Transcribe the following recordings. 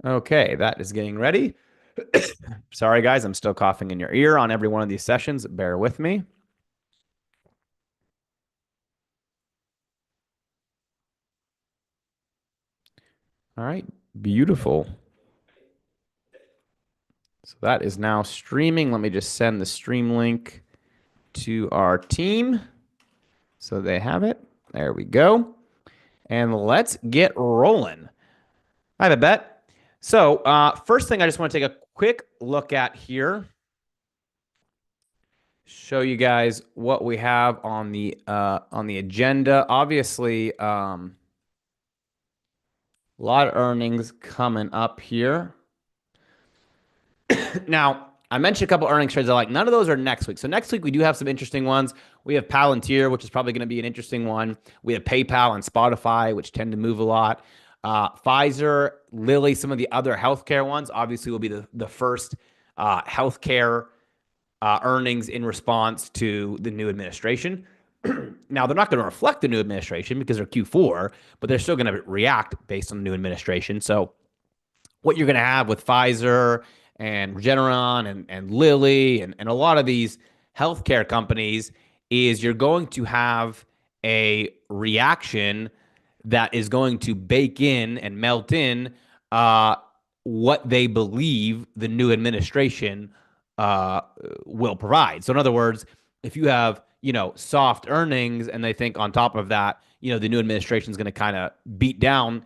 Okay, that is getting ready. Sorry, guys, I'm still coughing in your ear on every one of these sessions. Bear with me. All right, beautiful. So that is now streaming. Let me just send the stream link to our team so they have it. There we go. And let's get rolling. I have a bet. So, first thing I just want to take a quick look at here, show you guys what we have on the agenda. Obviously, a lot of earnings coming up here. Now, I mentioned a couple earnings trades I like. None of those are next week. So next week we do have some interesting ones. We have Palantir, which is probably going to be an interesting one. We have PayPal and Spotify, which tend to move a lot. Pfizer, Lilly, some of the other healthcare ones obviously will be the first healthcare earnings in response to the new administration. Now, they're not going to reflect the new administration because they're Q4, but they're still going to react based on the new administration. So what you're going to have with Pfizer and Regeneron and Lilly and a lot of these healthcare companies is you're going to have a reaction that is going to bake in and melt in uh, what they believe the new administration uh, will provide. So, in other words, if you have soft earnings and they think on top of that, the new administration is going to kind of beat down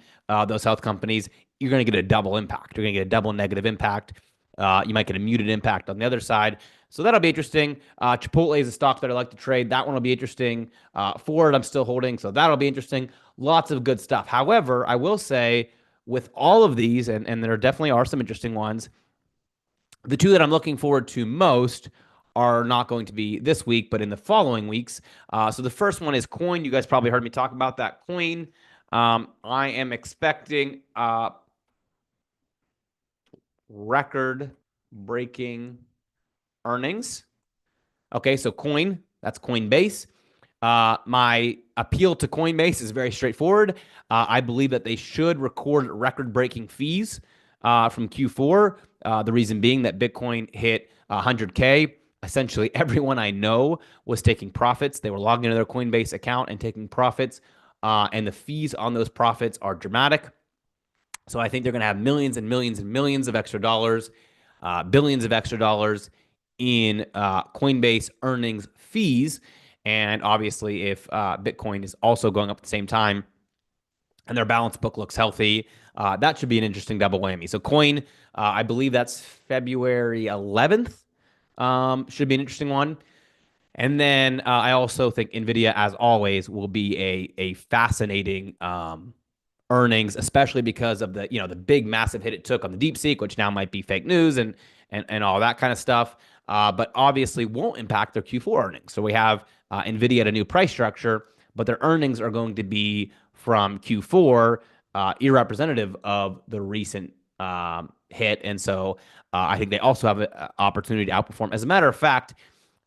those health companies, you're going to get a double impact. You're going to get a double negative impact. You might get a muted impact on the other side. So that'll be interesting. Chipotle is a stock that I like to trade. That one will be interesting. Ford, I'm still holding. So that'll be interesting. Lots of good stuff. However, I will say with all of these, and there definitely are some interesting ones, the two that I'm looking forward to most are not going to be this week, but in the following weeks. So the first one is Coin. You guys probably heard me talk about that Coin. I am expecting record breaking earnings. Okay, so Coin, that's Coinbase. My appeal to Coinbase is very straightforward. I believe that they should record breaking fees from Q4. The reason being that Bitcoin hit 100K. Essentially, everyone I know was taking profits. They were logging into their Coinbase account and taking profits, and the fees on those profits are dramatic. So I think they're going to have millions and millions and millions of extra dollars, billions of extra dollars in Coinbase earnings fees. And obviously, if Bitcoin is also going up at the same time and their balance book looks healthy, that should be an interesting double whammy. So Coin, I believe that's February 11th, should be an interesting one. And then I also think Nvidia, as always, will be a fascinating earnings, especially because of the big massive hit it took on the DeepSeek, which now might be fake news and all that kind of stuff. But obviously won't impact their Q4 earnings. So we have Nvidia at a new price structure, but their earnings are going to be from Q4, irrepresentative of the recent hit. And so I think they also have an opportunity to outperform. As a matter of fact,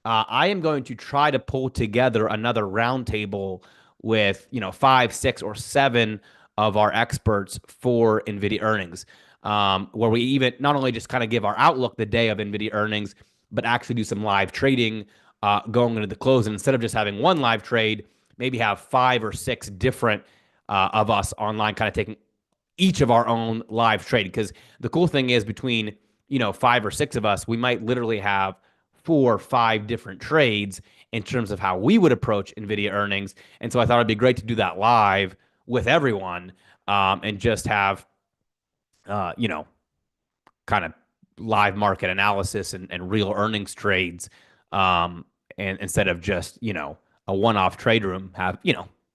I am going to try to pull together another roundtable with 5, 6, or 7 of our experts for Nvidia earnings, where we even not only just kind of give our outlook the day of Nvidia earnings, but actually do some live trading going into the close. And instead of just having one live trade, maybe have 5 or 6 different of us online, kind of taking each of our own live trade. Because the cool thing is between 5 or 6 of us, we might literally have 4 or 5 different trades in terms of how we would approach Nvidia earnings. And so I thought it'd be great to do that live with everyone, and just have uh, you know kind of live market analysis and real earnings trades, and instead of just a one-off trade room, have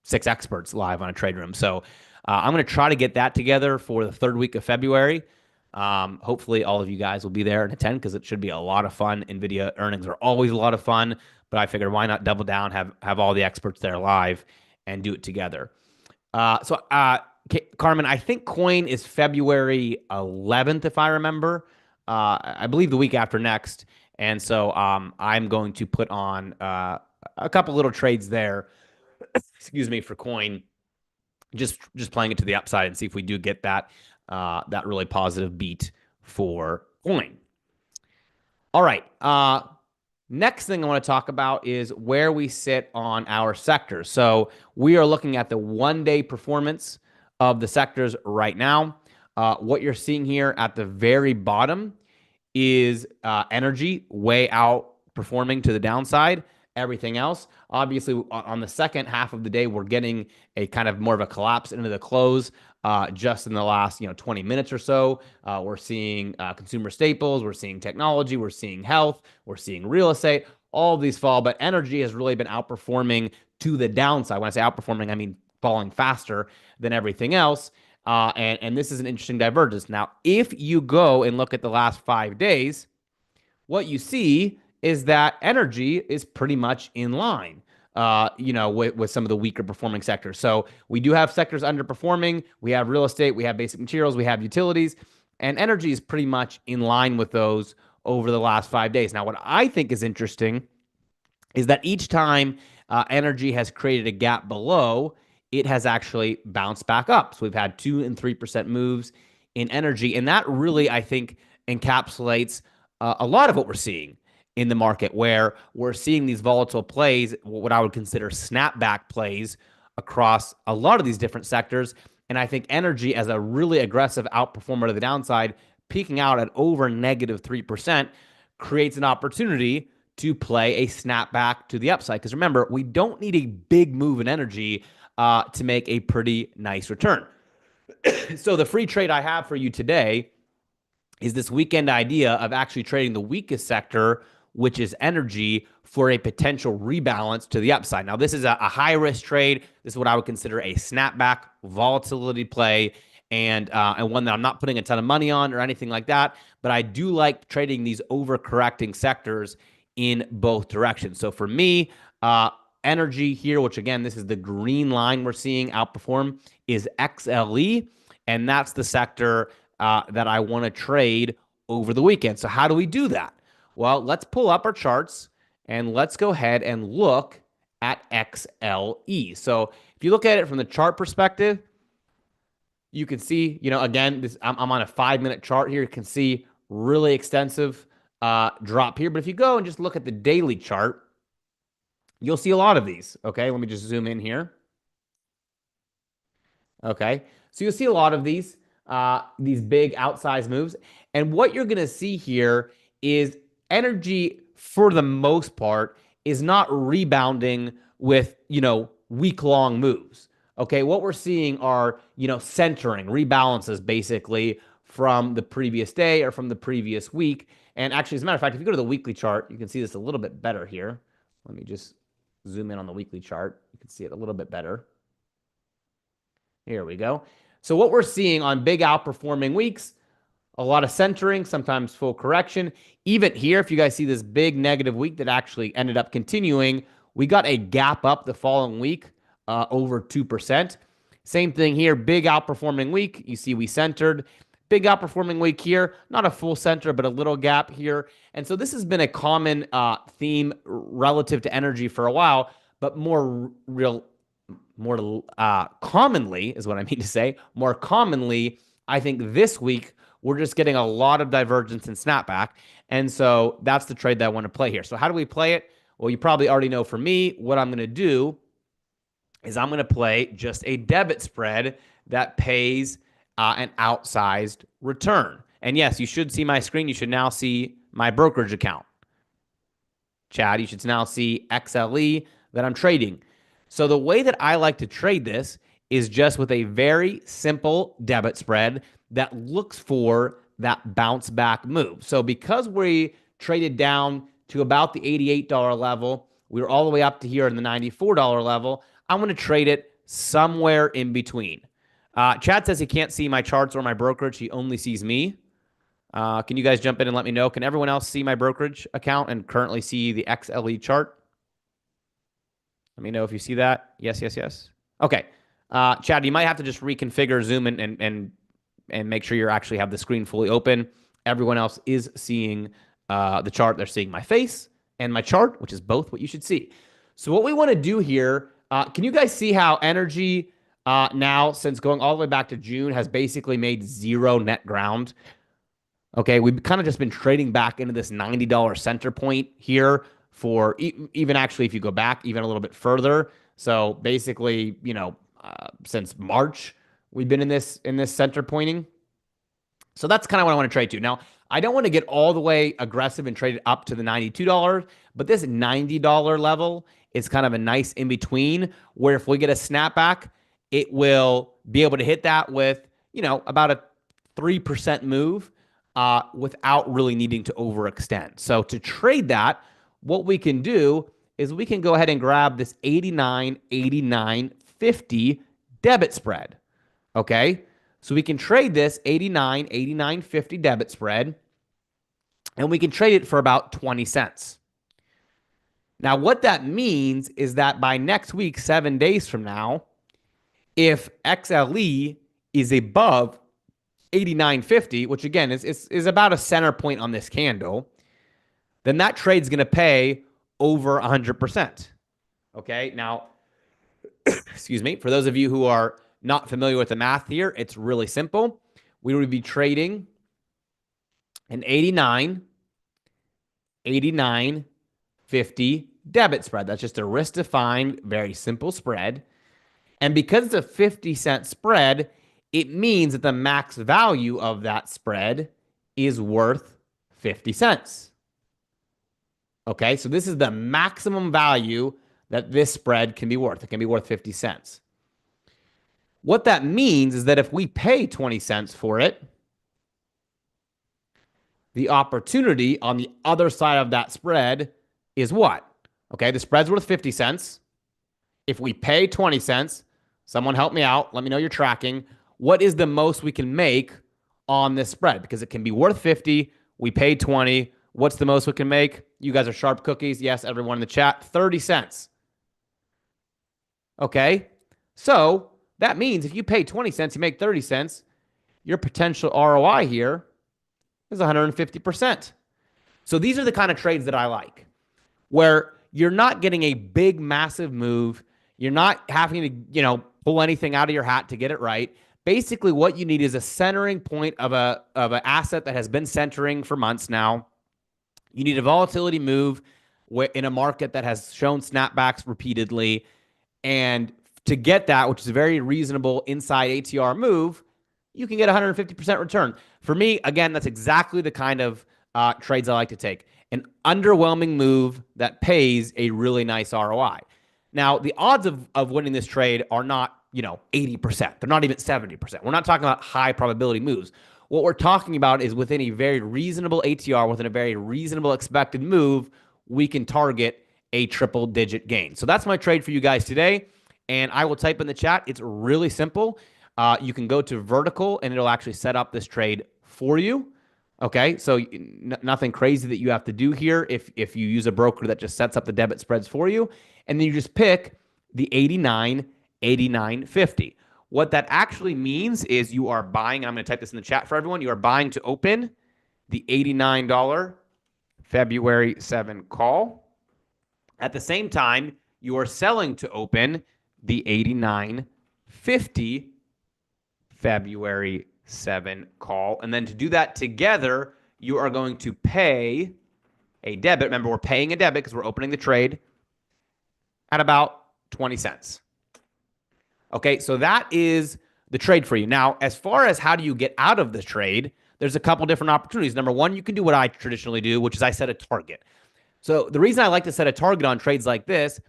6 experts live on a trade room. So I'm going to try to get that together for the third week of February. Hopefully all of you guys will be there and attend because it should be a lot of fun. Nvidia earnings are always a lot of fun, but I figured why not double down, have all the experts there live and do it together. Carmen, I think Coin is February 11th, if I remember. I believe the week after next. And so I'm going to put on a couple little trades there, excuse me, for Coin, just playing it to the upside and see if we do get that. that really positive beat for coin. All right. Next thing I want to talk about is where we sit on our sectors. So we are looking at the 1 day performance of the sectors right now. What you're seeing here at the very bottom is energy way outperforming to the downside. Everything else, obviously, on the second half of the day, we're getting a kind of more of a collapse into the close. Just in the last 20 minutes or so, we're seeing consumer staples, we're seeing technology, we're seeing health, we're seeing real estate. All of these fall, but energy has really been outperforming to the downside. When I say outperforming, I mean falling faster than everything else. And this is an interesting divergence. Now, if you go and look at the last 5 days, what you see is that energy is pretty much in line, with some of the weaker performing sectors. So we do have sectors underperforming. We have real estate, we have basic materials, we have utilities, and energy is pretty much in line with those over the last 5 days. Now, what I think is interesting is that each time energy has created a gap below, it has actually bounced back up. So we've had 2 and 3% moves in energy. And that really, I think, encapsulates a lot of what we're seeing in the market, where we're seeing these volatile plays, what I would consider snapback plays across a lot of these different sectors. And I think energy, as a really aggressive outperformer to the downside, peaking out at over -3%, creates an opportunity to play a snapback to the upside. Because remember, we don't need a big move in energy to make a pretty nice return. So the free trade I have for you today is this weekend idea of actually trading the weakest sector, which is energy, for a potential rebalance to the upside. Now, this is a high risk trade. This is what I would consider a snapback volatility play, and one that I'm not putting a ton of money on or anything like that. But I do like trading these overcorrecting sectors in both directions. So for me, energy here, which again, this is the green line we're seeing outperform, is XLE, and that's the sector that I want to trade over the weekend. So how do we do that? Well, let's pull up our charts and let's go ahead and look at XLE. So if you look at it from the chart perspective, you can see, again, I'm on a 5-minute chart here. You can see really extensive drop here. But if you go and just look at the daily chart, you'll see a lot of these. Okay, let me just zoom in here. Okay, so you'll see a lot of these big outsized moves. And what you're going to see here is energy, for the most part, is not rebounding with, week-long moves. Okay, what we're seeing are, centering, rebalances basically from the previous day or from the previous week. And actually, as a matter of fact, if you go to the weekly chart, you can see this a little bit better here. Let me just zoom in on the weekly chart. You can see it a little bit better. Here we go. So what we're seeing on big outperforming weeks, a lot of centering, sometimes full correction. Even here, if you guys see this big negative week that actually ended up continuing, we got a gap up the following week over 2%. Same thing here, big outperforming week. You see we centered. Big outperforming week here, not a full center, but a little gap here. And so this has been a common theme relative to energy for a while, but more commonly is what I mean to say. More commonly, I think this week, we're just getting a lot of divergence and snapback. And so that's the trade that I want to play here. So how do we play it? Well, you probably already know for me, what I'm going to do is I'm going to play just a debit spread that pays an outsized return. And yes, you should see my screen. You should now see my brokerage account. Chad, you should now see XLE that I'm trading. So the way that I like to trade this is just with a very simple debit spread that looks for that bounce back move. So because we traded down to about the $88 level, we were all the way up to here in the $94 level, I'm going to trade it somewhere in between. Chad says he can't see my charts or my brokerage. He only sees me. Can you guys jump in and let me know? Can everyone else see my brokerage account and currently see the XLE chart? Let me know if you see that. Yes, yes, yes. Okay. Chad, you might have to just reconfigure Zoom and make sure you actually have the screen fully open. Everyone else is seeing the chart. They're seeing my face and my chart, which is both what you should see. So what we want to do here, can you guys see how energy now, since going all the way back to June, has basically made zero net ground. Okay, we've kind of just been trading back into this $90 center point here for even actually if you go back even a little bit further. So basically, since March, we've been in this center pointing. So that's kind of what I want to trade to. Now, I don't want to get all the way aggressive and trade it up to the $92, but this $90 level is kind of a nice in between where if we get a snapback, it will be able to hit that with, about a 3% move without really needing to overextend. So to trade that, what we can do is we can go ahead and grab this 89, 89, 50 debit spread. Okay. So we can trade this 89, 89, 50 debit spread, and we can trade it for about 20 cents. Now, what that means is that by next week, 7 days from now, if XLE is above 89.50, which again is about a center point on this candle, then that trade's going to pay over 100%. Okay. Now, excuse me, for those of you who are not familiar with the math here, it's really simple. We would be trading an 89, 89, 50 debit spread. That's just a risk-defined, very simple spread. And because it's a 50-cent spread, it means that the max value of that spread is worth 50 cents. Okay, so this is the maximum value that this spread can be worth. It can be worth 50 cents. What that means is that if we pay 20 cents for it, the opportunity on the other side of that spread is what? Okay, the spread's worth 50 cents. If we pay 20 cents, someone help me out. Let me know you're tracking. What is the most we can make on this spread? Because it can be worth 50. We paid 20. What's the most we can make? You guys are sharp cookies. Yes, everyone in the chat. 30 cents. Okay, so that means if you pay 20 cents, you make 30 cents, your potential ROI here is 150%. So these are the kind of trades that I like, where you're not getting a big, massive move. You're not having to, pull anything out of your hat to get it right. Basically, what you need is a centering point of an asset that has been centering for months now. You need a volatility move in a market that has shown snapbacks repeatedly. And to get that, which is a very reasonable inside ATR move, you can get 150% return. For me, again, that's exactly the kind of trades I like to take. An underwhelming move that pays a really nice ROI. Now, the odds of winning this trade are not, 80%. They're not even 70%. We're not talking about high probability moves. What we're talking about is within a very reasonable ATR, within a very reasonable expected move, we can target a triple digit gain. So that's my trade for you guys today. And I will type in the chat. It's really simple. You can go to vertical and it'll actually set up this trade for you. Okay, so nothing crazy that you have to do here if you use a broker that just sets up the debit spreads for you. And then you just pick the 89, 89, 50. What that actually means is you are buying, I'm going to type this in the chat for everyone, you are buying to open the $89 February 7 call. At the same time, you are selling to open the 89.50 February 7 call. And then to do that together, you are going to pay a debit. Remember, we're paying a debit because we're opening the trade at about 20 cents. Okay, so that is the trade for you. Now, as far as how do you get out of the trade, there's a couple different opportunities. Number one, you can do what I traditionally do, which is I set a target. So the reason I like to set a target on trades like this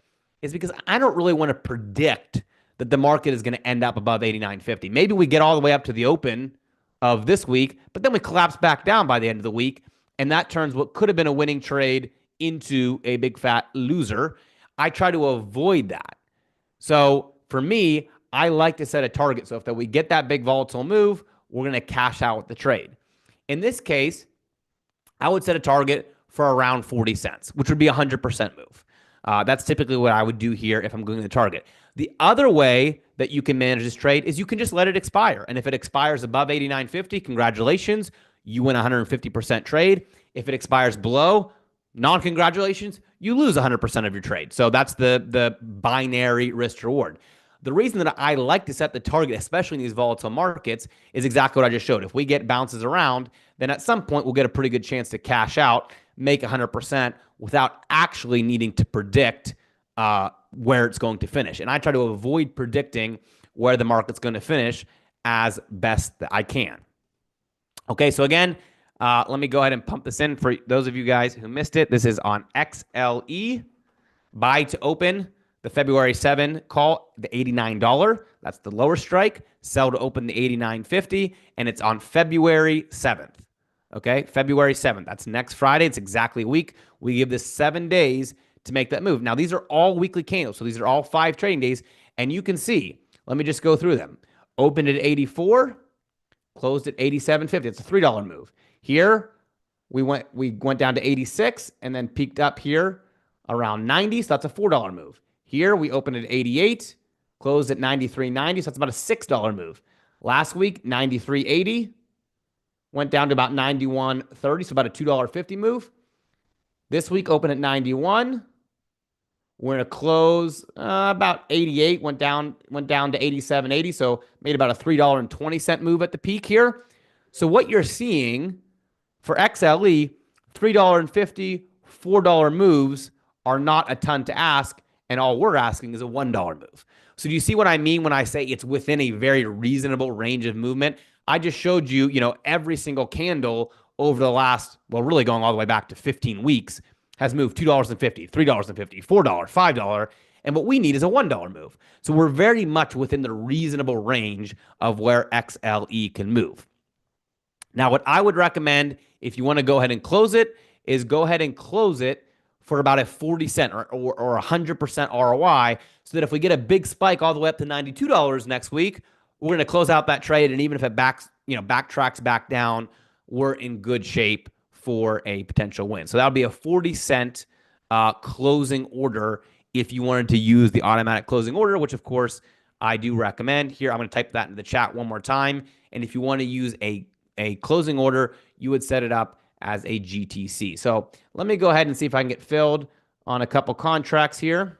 is because I don't really want to predict that the market is going to end up above 89.50. Maybe we get all the way up to the open of this week, but then we collapse back down by the end of the week, and that turns what could have been a winning trade into a big fat loser. I try to avoid that. So for me, I like to set a target. So if we get that big volatile move, we're going to cash out with the trade. In this case, I would set a target for around 40 cents, which would be a 100% move. That's typically what I would do here if I'm going to the target. The other way that you can manage this trade is you can just let it expire. And if it expires above 89.50, congratulations, you win 150% trade. If it expires below, non-congratulations, you lose 100% of your trade. So that's the binary risk reward. The reason that I like to set the target, especially in these volatile markets, is exactly what I just showed. If we get bounces around, then at some point we'll get a pretty good chance to cash out, make 100% without actually needing to predict where it's going to finish. And I try to avoid predicting where the market's going to finish as best that I can. Okay, so again, let me go ahead and pump this in for those of you guys who missed it. This is on XLE, buy to open, the February 7 call, the $89. That's the lower strike. Sell to open the $89.50, and it's on February 7th. Okay, February 7th. That's next Friday. It's exactly a week. We give this 7 days to make that move. Now, these are all weekly candles, so these are all 5 trading days, and you can see, let me just go through them. Opened at 84, closed at 87.50. It's a $3 move. Here, we went down to 86 and then peaked up here around 90, so that's a $4 move. Here, we opened at 88, closed at 93.90, so that's about a $6 move. Last week, 93.80, went down to about 91.30, so about a $2.50 move. This week, opened at 91. We're going to close about 88, went down to 87.80, so made about a $3.20 move at the peak here. So what you're seeing for XLE, $3.50, $4 moves are not a ton to ask, and all we're asking is a $1 move. So do you see what I mean when I say it's within a very reasonable range of movement? I just showed you, every single candle over the last, well, really going all the way back to 15 weeks has moved $2.50, $3.50, $4, $5, and what we need is a $1 move. So we're very much within the reasonable range of where XLE can move. Now, what I would recommend if you want to go ahead and close it is go ahead and close it for about a 40 cent or 100% ROI, so that if we get a big spike all the way up to $92 next week, we're going to close out that trade, and even if it backtracks back down, we're in good shape for a potential win. So that would be a 40-cent closing order if you wanted to use the automatic closing order, which of course I do recommend. Here, I'm going to type that in the chat one more time. And if you want to use a closing order, you would set it up as a GTC. So let me go ahead and see if I can get filled on a couple contracts here.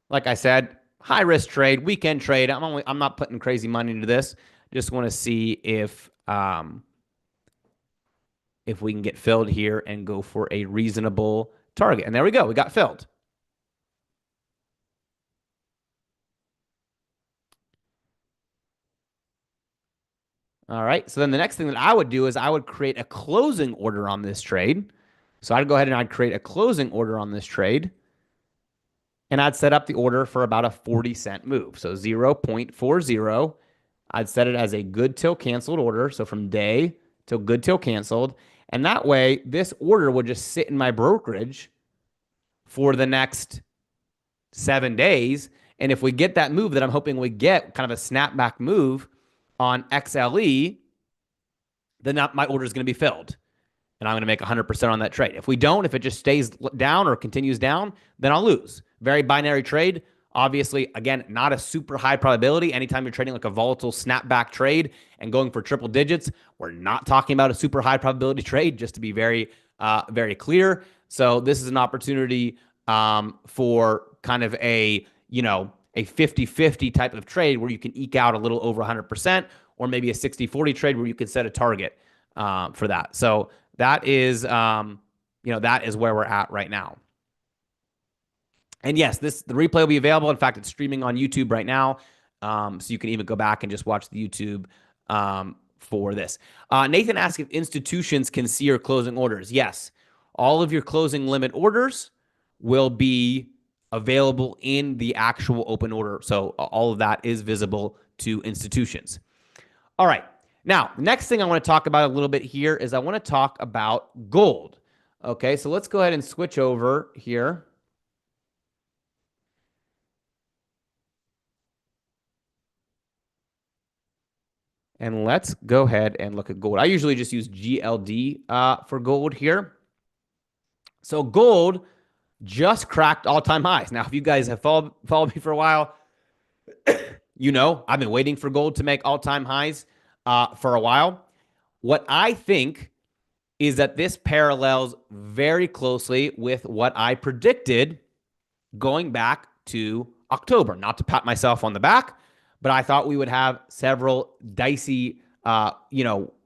Like I said, high risk trade, weekend trade. I'm not putting crazy money into this. Just want to see if we can get filled here and go for a reasonable target. And there we go. We got filled. All right. So then the next thing that I would do is I would create a closing order on this trade. So I'd go ahead and I'd create a closing order on this trade. And I'd set up the order for about a 40-cent move. So 0.40. I'd set it as a good till canceled order. So from day till good till canceled. And that way, this order would just sit in my brokerage for the next 7 days. And if we get that move that I'm hoping we get, kind of a snapback move on XLE, then my order is going to be filled. And I'm going to make 100% on that trade. If we don't, if it just stays down or continues down, then I'll lose. Very binary trade. Obviously, again, not a super high probability. Anytime you're trading like a volatile snapback trade and going for triple digits, we're not talking about a super high probability trade, just to be very, very clear. So this is an opportunity for kind of a 50-50 type of trade where you can eke out a little over 100%, or maybe a 60-40 trade where you can set a target for that. So that is, that is where we're at right now. And yes, the replay will be available. In fact, it's streaming on YouTube right now. So you can even go back and just watch the YouTube for this. Nathan asked if institutions can see your closing orders. Yes, all of your closing limit orders will be available in the actual open order. So all of that is visible to institutions. All right. Now, the next thing I want to talk about a little bit here is I want to talk about gold. Okay, so let's go ahead and switch over here. And let's go ahead and look at gold. I usually just use GLD for gold here. So gold just cracked all-time highs. Now, if you guys have followed me for a while, I've been waiting for gold to make all-time highs for a while. What I think is that this parallels very closely with what I predicted going back to October. Not to pat myself on the back, but I thought we would have several dicey,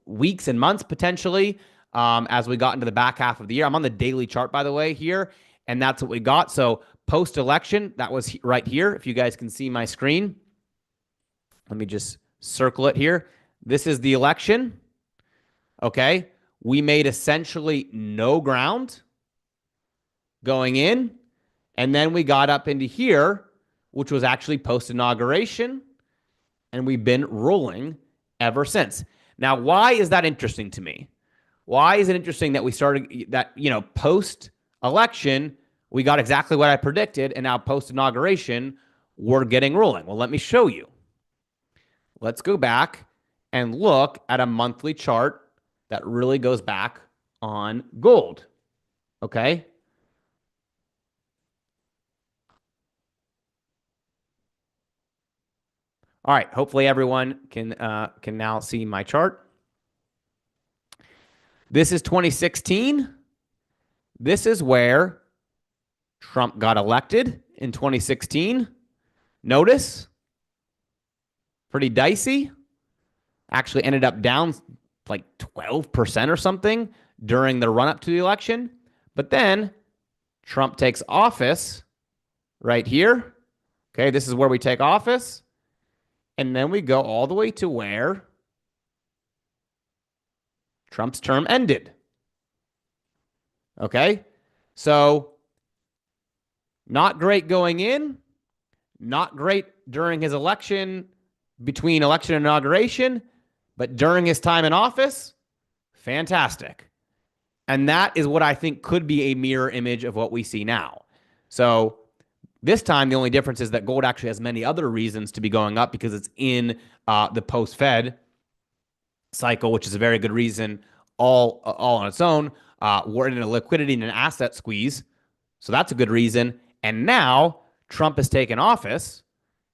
weeks and months potentially as we got into the back half of the year. I'm on the daily chart, by the way, here, and that's what we got. So post-election, that was right here. If you guys can see my screen, let me just circle it here. This is the election. Okay. We made essentially no ground going in. And then we got up into here, which was actually post-inauguration. And we've been rolling ever since. Now, why is that interesting to me? Why is it interesting that we started that, post-election, we got exactly what I predicted, and now post-inauguration, we're getting rolling? Well, let me show you. Let's go back and look at a monthly chart that really goes back on gold. Okay. All right. Hopefully everyone can now see my chart. This is 2016. This is where Trump got elected in 2016. Notice, pretty dicey. Actually ended up down like 12% or something during the run-up to the election. But then Trump takes office right here. Okay, this is where we take office. And then we go all the way to where Trump's term ended. Okay, so not great going in, not great during his election, between election and inauguration, but during his time in office, fantastic. And that is what I think could be a mirror image of what we see now. So this time, the only difference is that gold actually has many other reasons to be going up because it's in the post-Fed cycle, which is a very good reason all on its own. We're in a liquidity and an asset squeeze. So that's a good reason. And now Trump has taken office.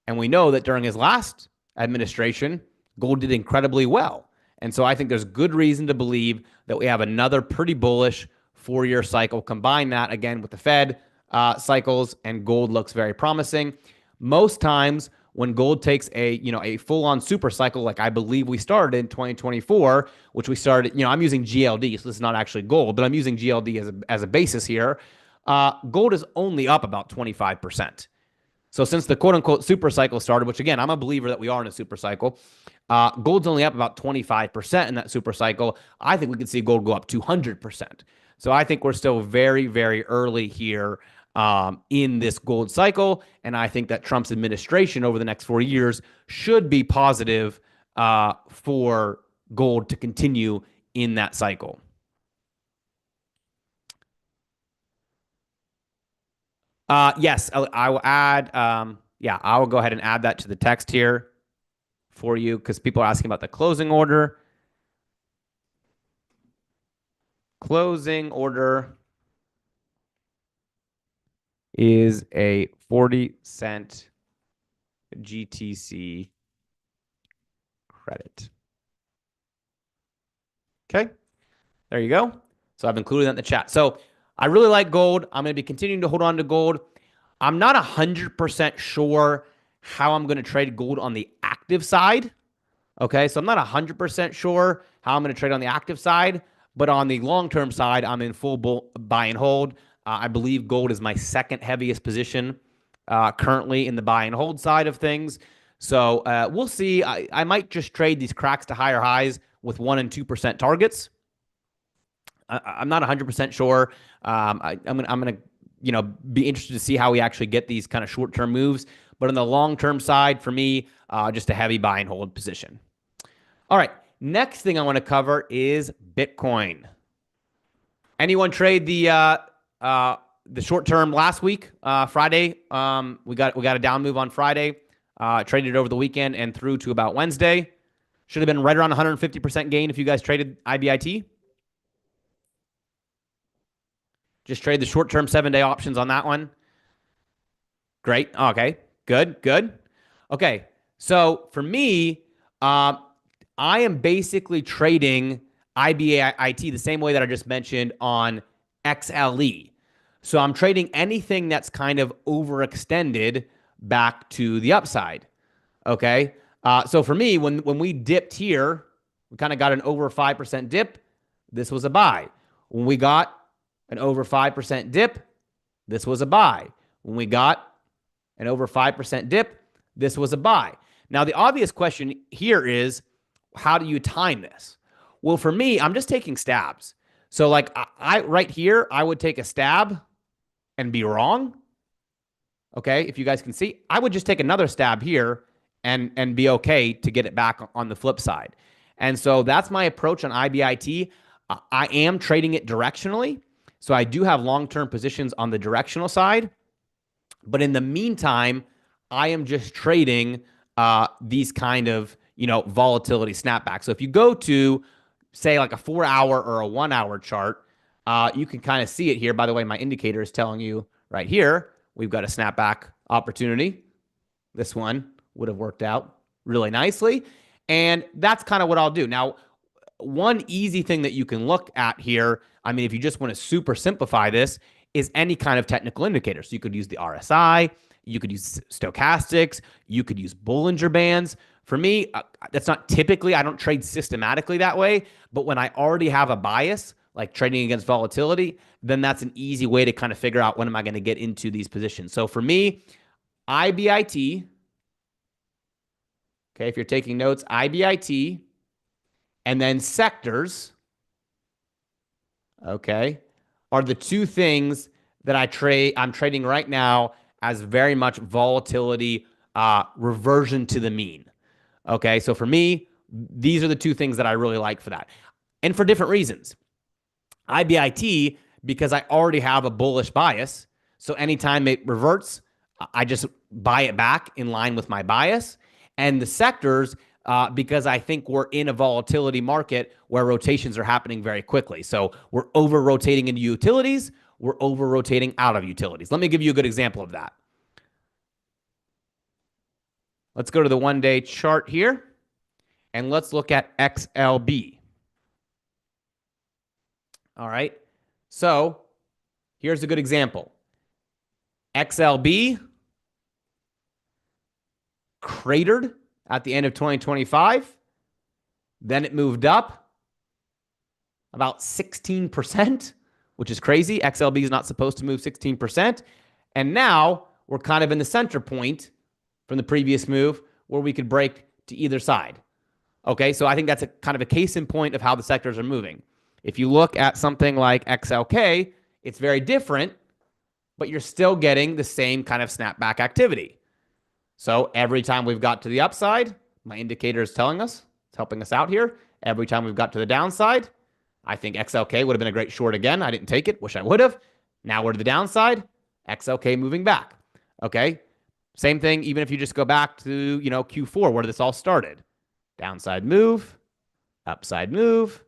And we know that during his last administration, gold did incredibly well. And so I think there's good reason to believe that we have another pretty bullish 4-year cycle. Combine that again with the Fed cycles, and gold looks very promising. Most times when gold takes a full-on super cycle, like I believe we started in 2024, which we started, I'm using GLD, so this is not actually gold, but I'm using GLD as a basis here. Gold is only up about 25%. So since the quote-unquote super cycle started, which again, I'm a believer that we are in a super cycle, gold's only up about 25% in that super cycle. I think we could see gold go up 200%. So I think we're still very, very early here in this gold cycle. And I think that Trump's administration over the next 4 years should be positive for gold to continue in that cycle. Yes, I will add. I will go ahead and add that to the text here for you because people are asking about the closing order. Closing order is a 40-cent GTC credit. Okay, there you go. So I've included that in the chat. So I really like gold. I'm going to be continuing to hold on to gold. I'm not 100% sure how I'm going to trade gold on the active side. Okay, so I'm not 100% sure how I'm going to trade on the active side, but on the long-term side, I'm in full buy and hold. I believe gold is my second heaviest position currently in the buy and hold side of things. So we'll see. I might just trade these cracks to higher highs with 1% and 2% targets. I'm not 100% sure. I'm going to be interested to see how we actually get these kind of short-term moves. But on the long-term side, for me, just a heavy buy and hold position. All right. Next thing I want to cover is Bitcoin. Anyone trade the short term last week, Friday? We got a down move on Friday. Traded over the weekend and through to about Wednesday. Should have been right around 150% gain if you guys traded IBIT. Just trade the short term 7-day options on that one. Great. Okay. Good. Okay. So for me, I am basically trading IBIT the same way that I just mentioned on XLE. So I'm trading anything that's kind of overextended back to the upside. Okay. So for me, when we dipped here, we kind of got an over 5% dip. This was a buy. When we got an over 5% dip, this was a buy. When we got an over 5% dip, this was a buy. Now, the obvious question here is, how do you time this? Well, for me, I'm just taking stabs. So like I right here, I would take a stab and be wrong. Okay, if you guys can see, I would just take another stab here and be okay to get it back on the flip side. And so that's my approach on IBIT. I am trading it directionally. So I do have long-term positions on the directional side. But in the meantime, I am just trading these kind of, volatility snapbacks. So if you go to, say, like a 4-hour or a 1-hour chart, you can kind of see it here. By the way, my indicator is telling you right here, we've got a snapback opportunity. This one would have worked out really nicely. And that's kind of what I'll do. Now, one easy thing that you can look at here, I mean, if you just want to super simplify this, is any kind of technical indicator. So you could use the RSI, you could use stochastics, you could use Bollinger Bands. For me, that's not typically, I don't trade systematically that way, but when I already have a bias, like trading against volatility, then that's an easy way to kind of figure out when am I going to get into these positions. So for me, IBIT, okay, if you're taking notes, IBIT, and then sectors, okay, are the two things that I'm trading right now as very much volatility reversion to the mean. Okay, so for me, these are the two things that I really like for that. And for different reasons. IBIT, because I already have a bullish bias. So anytime it reverts, I just buy it back in line with my bias. And the sectors, because I think we're in a volatility market where rotations are happening very quickly. So we're over rotating into utilities, we're over rotating out of utilities. Let me give you a good example of that. Let's go to the 1-day chart here, and let's look at XLB. All right. So here's a good example. XLB cratered at the end of 2025. Then it moved up about 16%, which is crazy. XLB is not supposed to move 16%. And now we're kind of in the center point from the previous move where we could break to either side. Okay, so I think that's a kind of a case in point of how the sectors are moving. If you look at something like XLK, it's very different, but you're still getting the same kind of snapback activity. So every time we've got to the upside, my indicator is telling us, it's helping us out here. Every time we've got to the downside, I think XLK would have been a great short again. I didn't take it, wish I would have. Now we're to the downside, XLK moving back. Okay, same thing even if you just go back to, Q4 where this all started. Downside move, upside move,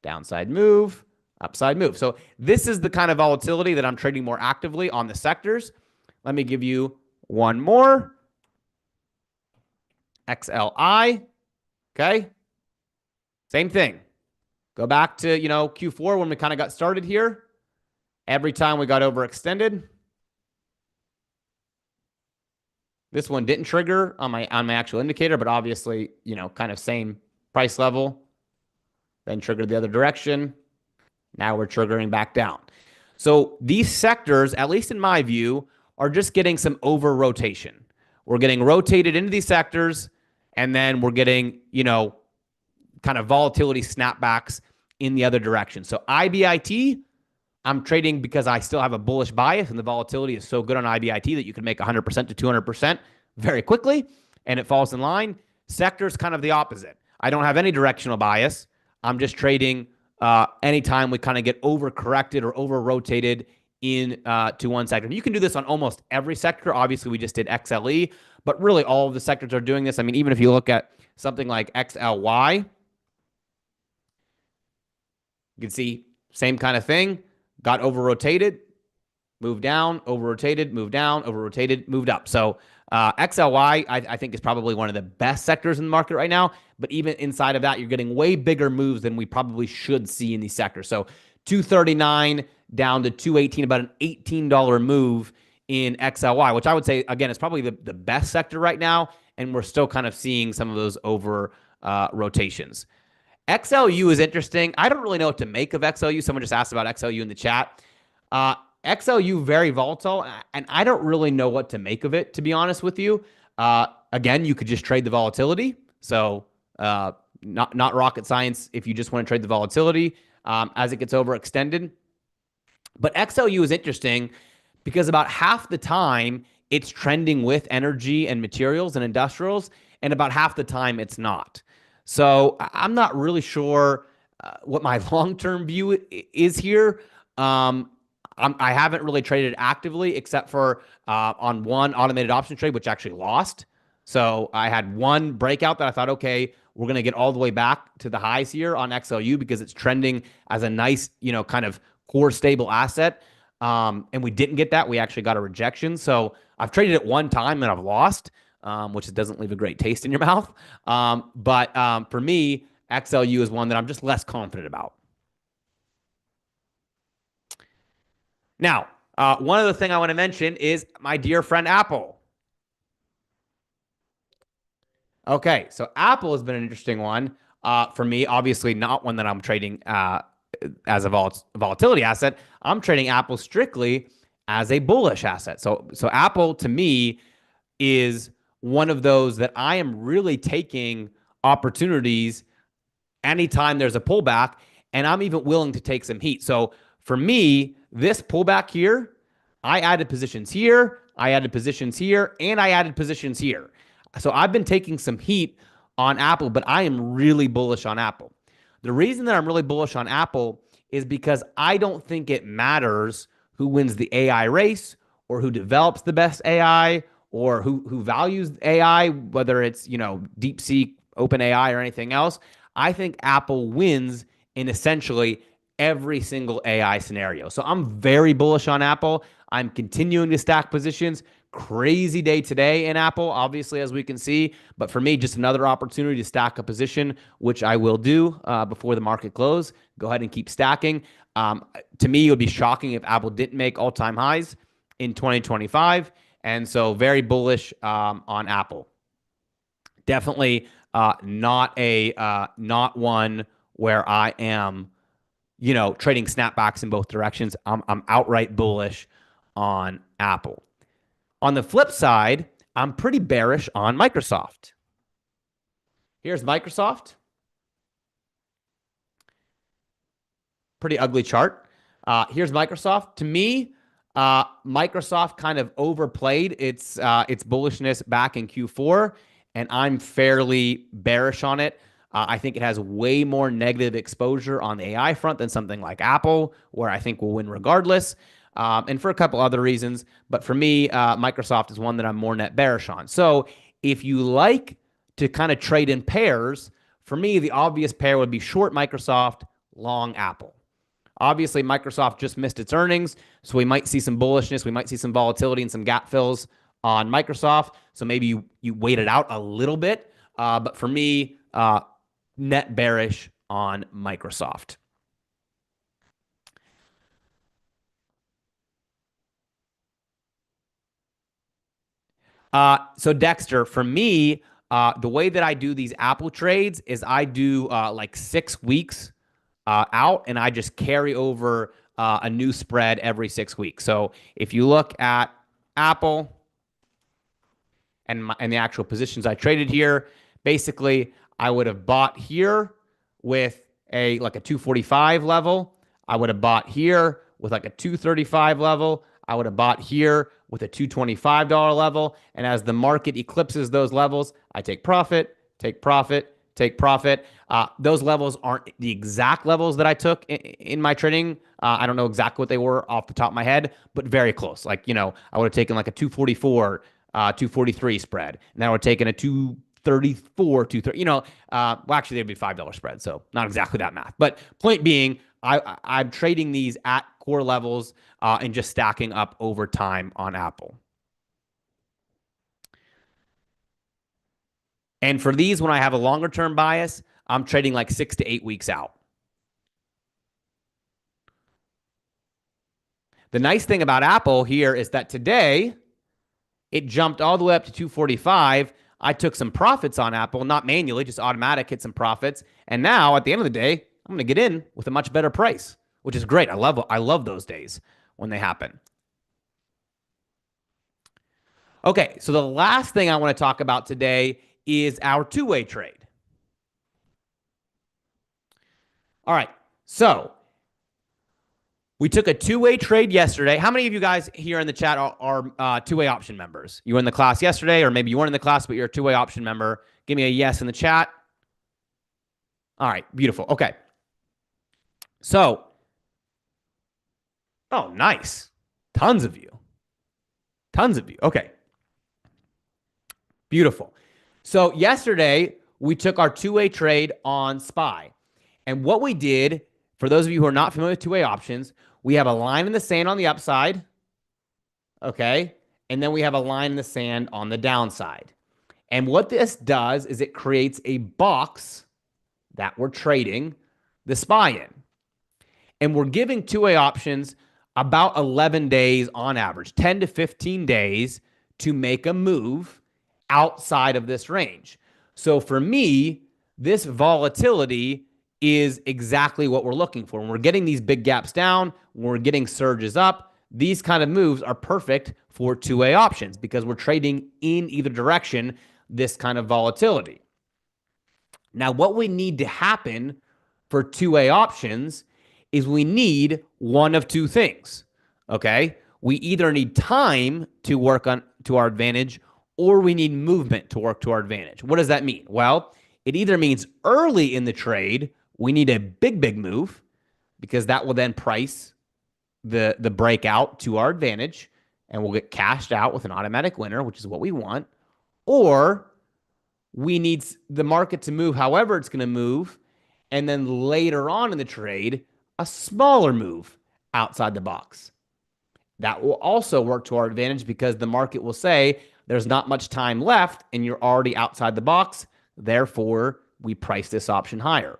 downside move, upside move. So this is the kind of volatility that I'm trading more actively on the sectors. Let me give you one more. XLI. Okay. Same thing. Go back to, Q4 when we kind of got started here. Every time we got overextended. This one didn't trigger on my actual indicator, but obviously, kind of same price level. Then triggered the other direction. Now we're triggering back down. So these sectors, at least in my view, are just getting some over rotation. We're getting rotated into these sectors, and then we're getting, kind of volatility snapbacks in the other direction. So IBIT, I'm trading because I still have a bullish bias, and the volatility is so good on IBIT that you can make 100% to 200% very quickly, and it falls in line. Sector's kind of the opposite. I don't have any directional bias. I'm just trading anytime we kind of get over-corrected or over-rotated in to one sector. And you can do this on almost every sector. Obviously, we just did XLE, but really all of the sectors are doing this. I mean, even if you look at something like XLY, you can see same kind of thing. Got over-rotated. moved down, over rotated, moved down, over rotated, moved up. So XLY, I think, is probably one of the best sectors in the market right now. But even inside of that, you're getting way bigger moves than we probably should see in these sectors. So 239 down to 218, about an $18 move in XLY, which I would say, again, is probably the best sector right now. And we're still kind of seeing some of those over rotations. XLU is interesting. I don't really know what to make of XLU. Someone just asked about XLU in the chat. XLU, very volatile, and I don't really know what to make of it, to be honest with you. Again, you could just trade the volatility. So not rocket science if you just want to trade the volatility as it gets overextended. But XLU is interesting because about half the time it's trending with energy and materials and industrials, and about half the time it's not. So I'm not really sure what my long-term view is here. I haven't really traded actively except for on one automated option trade, which actually lost. So I had one breakout that I thought, okay, we're going to get all the way back to the highs here on XLU because it's trending as a nice, kind of core stable asset. And we didn't get that. We actually got a rejection. So I've traded it one time and I've lost, which doesn't leave a great taste in your mouth. But for me, XLU is one that I'm just less confident about. Now, one other thing I want to mention is my dear friend Apple. Okay, so Apple has been an interesting one for me. Obviously, not one that I'm trading as a volatility asset. I'm trading Apple strictly as a bullish asset. So Apple to me is one of those that I am really taking opportunities anytime there's a pullback, and I'm even willing to take some heat. So for me, this pullback here, I added positions here, I added positions here, and I added positions here. So I've been taking some heat on Apple, but I am really bullish on Apple. The reason that I'm really bullish on Apple is because I don't think it matters who wins the AI race or who develops the best AI or who values AI, whether it's, DeepSeek, OpenAI, or anything else. I think Apple wins in essentially every single AI scenario. So I'm very bullish on Apple. I'm continuing to stack positions. Crazy day today in Apple, obviously, as we can see. But for me, just another opportunity to stack a position, which I will do before the market close. Go ahead and keep stacking. To me, it would be shocking if Apple didn't make all-time highs in 2025. And so very bullish on Apple. Definitely not one where I am trading snapbacks in both directions. I'm outright bullish on Apple. On the flip side, I'm pretty bearish on Microsoft. Here's Microsoft. Pretty ugly chart. Here's Microsoft. To me, Microsoft kind of overplayed its bullishness back in Q4, and I'm fairly bearish on it. I think it has way more negative exposure on the AI front than something like Apple, where I think we'll win regardless. And for a couple other reasons. But for me, Microsoft is one that I'm more net bearish on. So if you like to kind of trade in pairs, for me, the obvious pair would be short Microsoft, long Apple. Obviously, Microsoft just missed its earnings, so we might see some bullishness. We might see some volatility and some gap fills on Microsoft. So maybe you wait it out a little bit. But for me, net bearish on Microsoft. So Dexter, for me, the way that I do these Apple trades is I do like 6 weeks out, and I just carry over a new spread every 6 weeks. So if you look at Apple and the actual positions I traded here, basically I would have bought here with a 245 level. I would have bought here with like a 235 level. I would have bought here with a $225 level. And as the market eclipses those levels, I take profit, take profit, take profit. Those levels aren't the exact levels that I took in my trading. I don't know exactly what they were off the top of my head, but very close. Like, I would have taken like a 244, 243 spread. And then I would have taken a 234, 230, well, actually, there'd be $5 spread. So not exactly that math. But point being, I'm trading these at core levels and just stacking up over time on Apple. And for these, when I have a longer term bias, I'm trading like 6 to 8 weeks out. The nice thing about Apple here is that today it jumped all the way up to 245. I took some profits on Apple, not manually, just automatic, hit some profits. And now at the end of the day, I'm going to get in with a much better price, which is great. I love those days when they happen. Okay, so the last thing I want to talk about today is our two-way trade. All right, so we took a two-way trade yesterday. How many of you guys here in the chat are two-way option members? You were in the class yesterday, or maybe you weren't in the class, but you're a two-way option member. Give me a yes in the chat. All right, beautiful. Okay. So, oh, nice. Tons of you. Tons of you. Okay. Beautiful. So yesterday, we took our two-way trade on SPY. And what we did, for those of you who are not familiar with two-way options, we have a line in the sand on the upside, okay? And then we have a line in the sand on the downside. And what this does is it creates a box that we're trading the SPY in. And we're giving two-way options about 11 days on average, 10 to 15 days to make a move outside of this range. So for me, this volatility is exactly what we're looking for. When we're getting these big gaps down, when we're getting surges up, these kind of moves are perfect for two-way options because we're trading in either direction this kind of volatility. Now, what we need to happen for two-way options is we need one of two things, okay? We either need time to work on to our advantage or we need movement to work to our advantage. What does that mean? Well, it either means early in the trade, we need a big move because that will then price the breakout to our advantage and we'll get cashed out with an automatic winner, which is what we want. Or we need the market to move however it's going to move. And then later on in the trade, a smaller move outside the box. That will also work to our advantage because the market will say there's not much time left and you're already outside the box. Therefore, we price this option higher.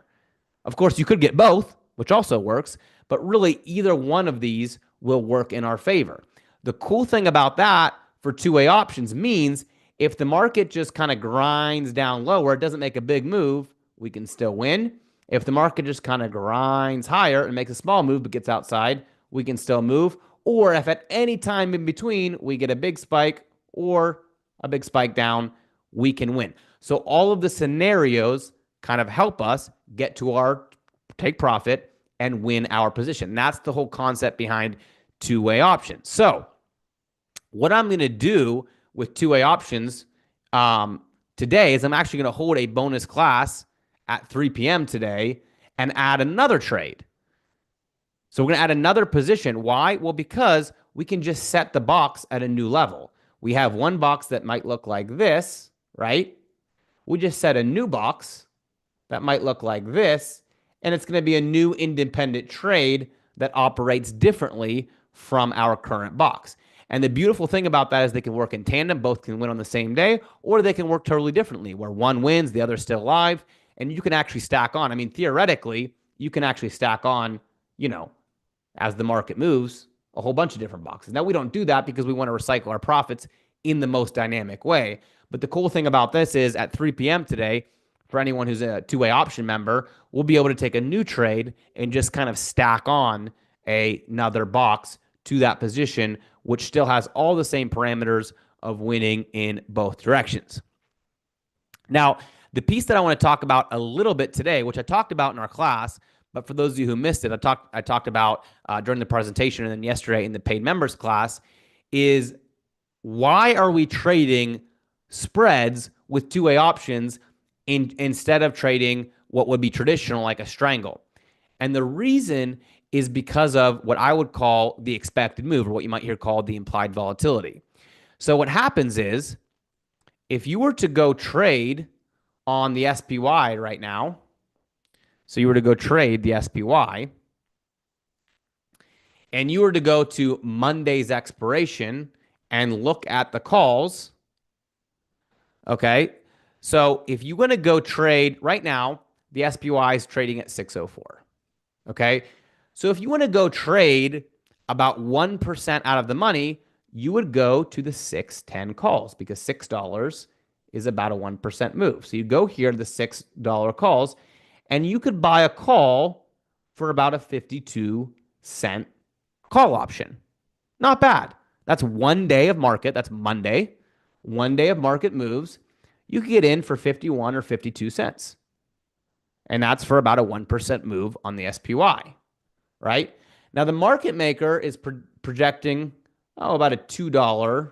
Of course, you could get both, which also works, but really either one of these will work in our favor. The cool thing about that for two-way options means if the market just kind of grinds down lower, it doesn't make a big move, we can still win. If the market just kind of grinds higher and makes a small move but gets outside, we can still move. Or if at any time in between we get a big spike or a big spike down, we can win. So all of the scenarios kind of help us get to our take profit and win our position. That's the whole concept behind two-way options. So what I'm going to do with two-way options today is I'm actually going to hold a bonus class at 3 p.m. today and add another trade. So we're going to add another position. Why? Well, because we can just set the box at a new level. We have one box that might look like this, right? We just set a new box that might look like this, and it's going to be a new independent trade that operates differently from our current box. And the beautiful thing about that is they can work in tandem. Both can win on the same day, or they can work totally differently, where one wins, the other's still alive, and you can actually stack on. I mean, theoretically, you can actually stack on, as the market moves, a whole bunch of different boxes. Now, we don't do that because we want to recycle our profits in the most dynamic way. But the cool thing about this is at 3 p.m. today, for anyone who's a two-way option member, we'll be able to take a new trade and just kind of stack on another box to that position, which still has all the same parameters of winning in both directions. Now, the piece that I want to talk about a little bit today, which I talked about in our class, but for those of you who missed it, I talked about during the presentation and then yesterday in the paid members class, is why are we trading spreads with two-way options instead of trading what would be traditional like a strangle? And the reason is because of what I would call the expected move, or what you might hear called the implied volatility. So what happens is if you were to go trade on the SPY right now, so you were to go trade the SPY, and you were to go to Monday's expiration and look at the calls, okay? So if you want to go trade right now, the SPY is trading at 604, okay? So if you want to go trade about 1% out of the money, you would go to the 610 calls because $6 is about a 1% move. So you go here to the $6 calls, and you could buy a call for about a 52-cent call option. Not bad. That's 1 day of market. That's Monday. 1 day of market moves. You could get in for 51 or 52 cents. And that's for about a 1% move on the SPY, right? Now, the market maker is projecting, about a $2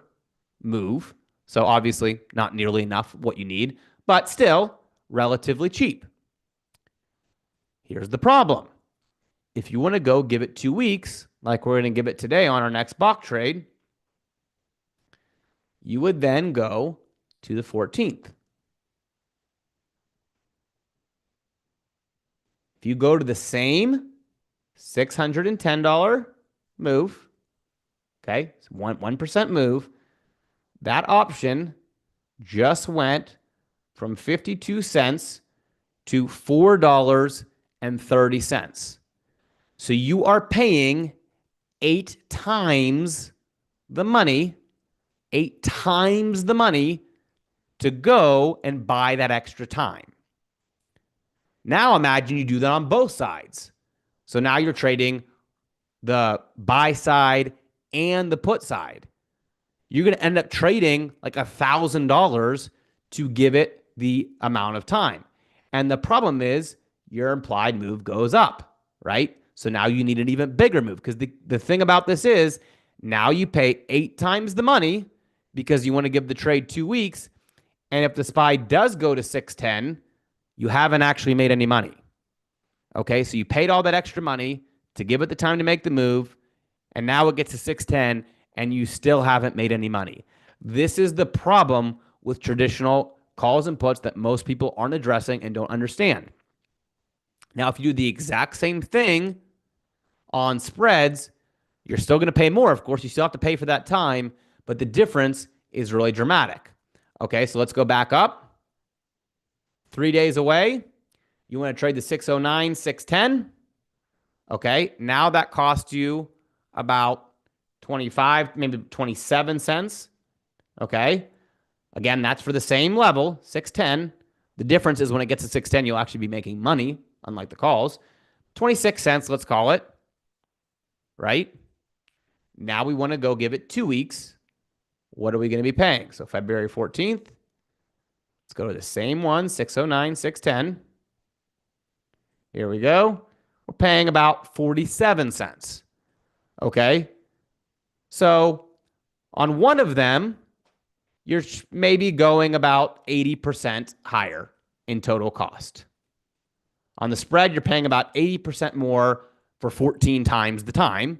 move. So obviously not nearly enough what you need, but still relatively cheap. Here's the problem. If you want to go give it 2 weeks, like we're going to give it today on our next block trade, you would then go to the 14th. If you go to the same $610 move, okay, it's 1% move, that option just went from 52 cents to $4.30. So you are paying 8 times the money, 8 times the money to go and buy that extra time. Now imagine you do that on both sides. So now you're trading the buy side and the put side. You're going to end up trading like $1,000 to give it the amount of time. And the problem is your implied move goes up, right? So now you need an even bigger move because the thing about this is now you pay 8 times the money because you want to give the trade 2 weeks. And if the SPY does go to 610, you haven't actually made any money. Okay, so you paid all that extra money to give it the time to make the move, and now it gets to 610, and you still haven't made any money. This is the problem with traditional calls and puts that most people aren't addressing and don't understand. Now, if you do the exact same thing on spreads, you're still going to pay more. Of course, you still have to pay for that time, but the difference is really dramatic. Okay, so let's go back up. 3 days away. You want to trade the 609, 610. Okay, now that costs you about 25, maybe 27 cents. Okay, again, that's for the same level, 610. The difference is when it gets to 610, you'll actually be making money, unlike the calls. 26 cents, let's call it. Right? Now we want to go give it 2 weeks. What are we going to be paying? So February 14th. Let's go to the same one, 609, 610. Here we go. We're paying about 47 cents. Okay? So on one of them, you're maybe going about 80% higher in total cost. On the spread, you're paying about 80% more for 14 times the time.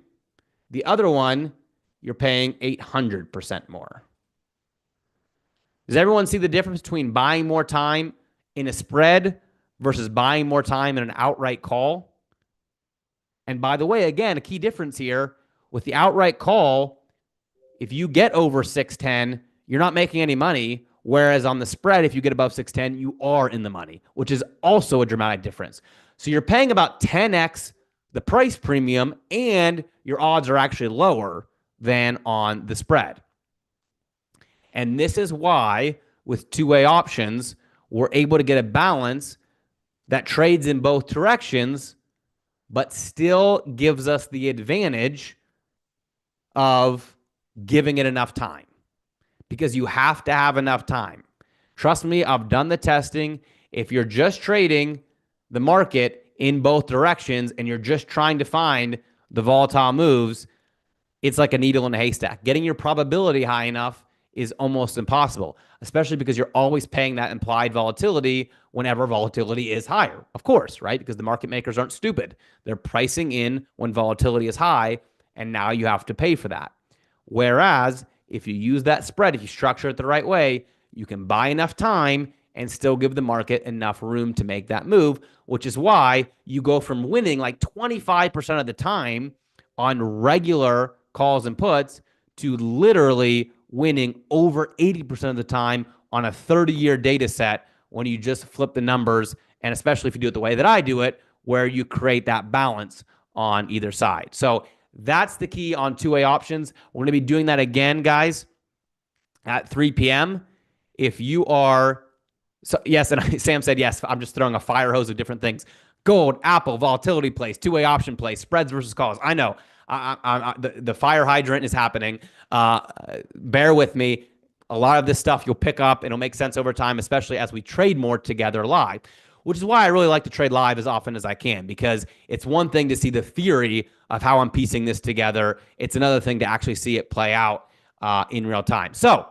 The other one, you're paying 800% more. Does everyone see the difference between buying more time in a spread versus buying more time in an outright call? And by the way, again, a key difference here with the outright call, if you get over 610, you're not making any money. Whereas on the spread, if you get above 610, you are in the money, which is also a dramatic difference. So you're paying about 10x the price premium, and your odds are actually lower than on the spread. And this is why with two-way options, we're able to get a balance that trades in both directions, but still gives us the advantage of giving it enough time, because you have to have enough time. Trust me, I've done the testing. If you're just trading the market in both directions and you're just trying to find the volatile moves, it's like a needle in a haystack. Getting your probability high enough is almost impossible, especially because you're always paying that implied volatility whenever volatility is higher, of course, right? Because the market makers aren't stupid. They're pricing in when volatility is high, and now you have to pay for that. Whereas if you use that spread, if you structure it the right way, you can buy enough time and still give the market enough room to make that move, which is why you go from winning like 25% of the time on regular calls and puts to literally winning over 80% of the time on a 30-year data set when you just flip the numbers, and especially if you do it the way that I do it, where you create that balance on either side. So that's the key on two-way options. We're going to be doing that again, guys, at 3 p.m. If you are, so yes, and Sam said yes, I'm just throwing a fire hose of different things. Gold, Apple, volatility plays, two-way option plays, spreads versus calls. I know. The fire hydrant is happening. Bear with me. A lot of this stuff you'll pick up. It'll make sense over time, especially as we trade more together live, which is why I really like to trade live as often as I can, because it's one thing to see the theory of how I'm piecing this together. It's another thing to actually see it play out in real time. So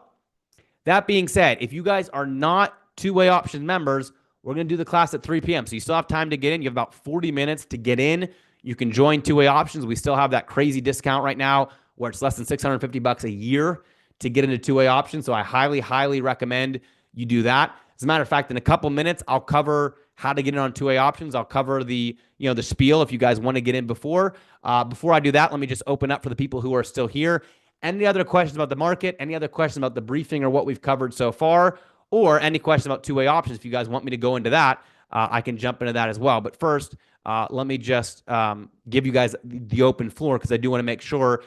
that being said, if you guys are not two-way option members, we're going to do the class at 3 p.m. So you still have time to get in. You have about 40 minutes to get in. You can join two-way options. We still have that crazy discount right now where it's less than $650 a year to get into two-way options. So I highly, highly recommend you do that. As a matter of fact, in a couple minutes, I'll cover how to get in on two-way options. I'll cover the spiel if you guys want to get in before. Before I do that, let me just open up for the people who are still here. Any other questions about the market? Any other questions about the briefing or what we've covered so far? Or any questions about two-way options? If you guys want me to go into that, I can jump into that as well. But first, let me just give you guys the open floor, because I do want to make sure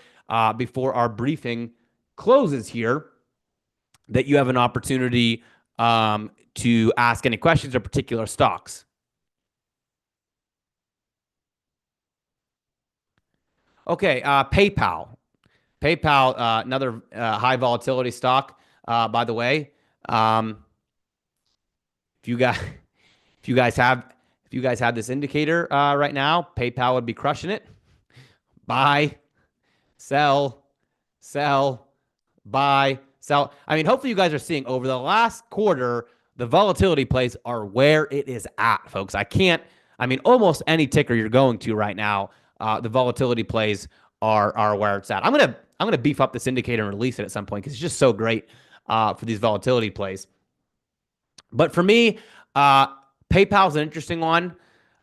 before our briefing closes here that you have an opportunity to ask any questions or particular stocks. Okay, PayPal. PayPal, another high volatility stock, by the way. If you guys have this indicator right now, PayPal would be crushing it. Buy, sell, buy, sell. I mean, hopefully you guys are seeing over the last quarter, the volatility plays are where it is at, folks. Almost any ticker you're going to right now, the volatility plays are where it's at. I'm gonna beef up this indicator and release it at some point because it's just so great for these volatility plays. But for me, PayPal's an interesting one.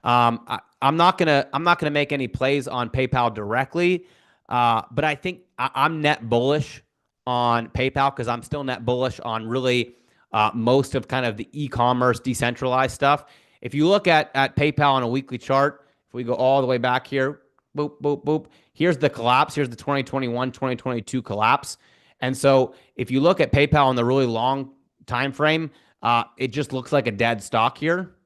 I'm not gonna make any plays on PayPal directly, but I think I'm net bullish on PayPal because I'm still net bullish on really most of kind of the e-commerce decentralized stuff. If you look at PayPal on a weekly chart, if we go all the way back here, boop, boop, boop, here's the collapse. Here's the 2021, 2022 collapse. And so if you look at PayPal on the really long time frame, it just looks like a dead stock here.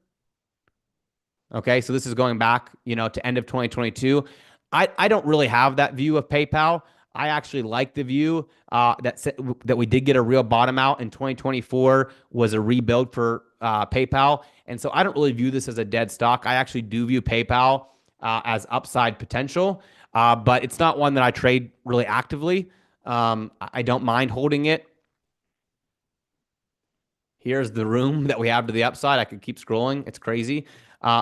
Okay, so this is going back, to end of 2022. I don't really have that view of PayPal. I actually like the view that we did get a real bottom out in 2024 was a rebuild for PayPal. And so I don't really view this as a dead stock. I actually do view PayPal as upside potential, but it's not one that I trade really actively. I don't mind holding it. Here's the room that we have to the upside. I could keep scrolling. It's crazy.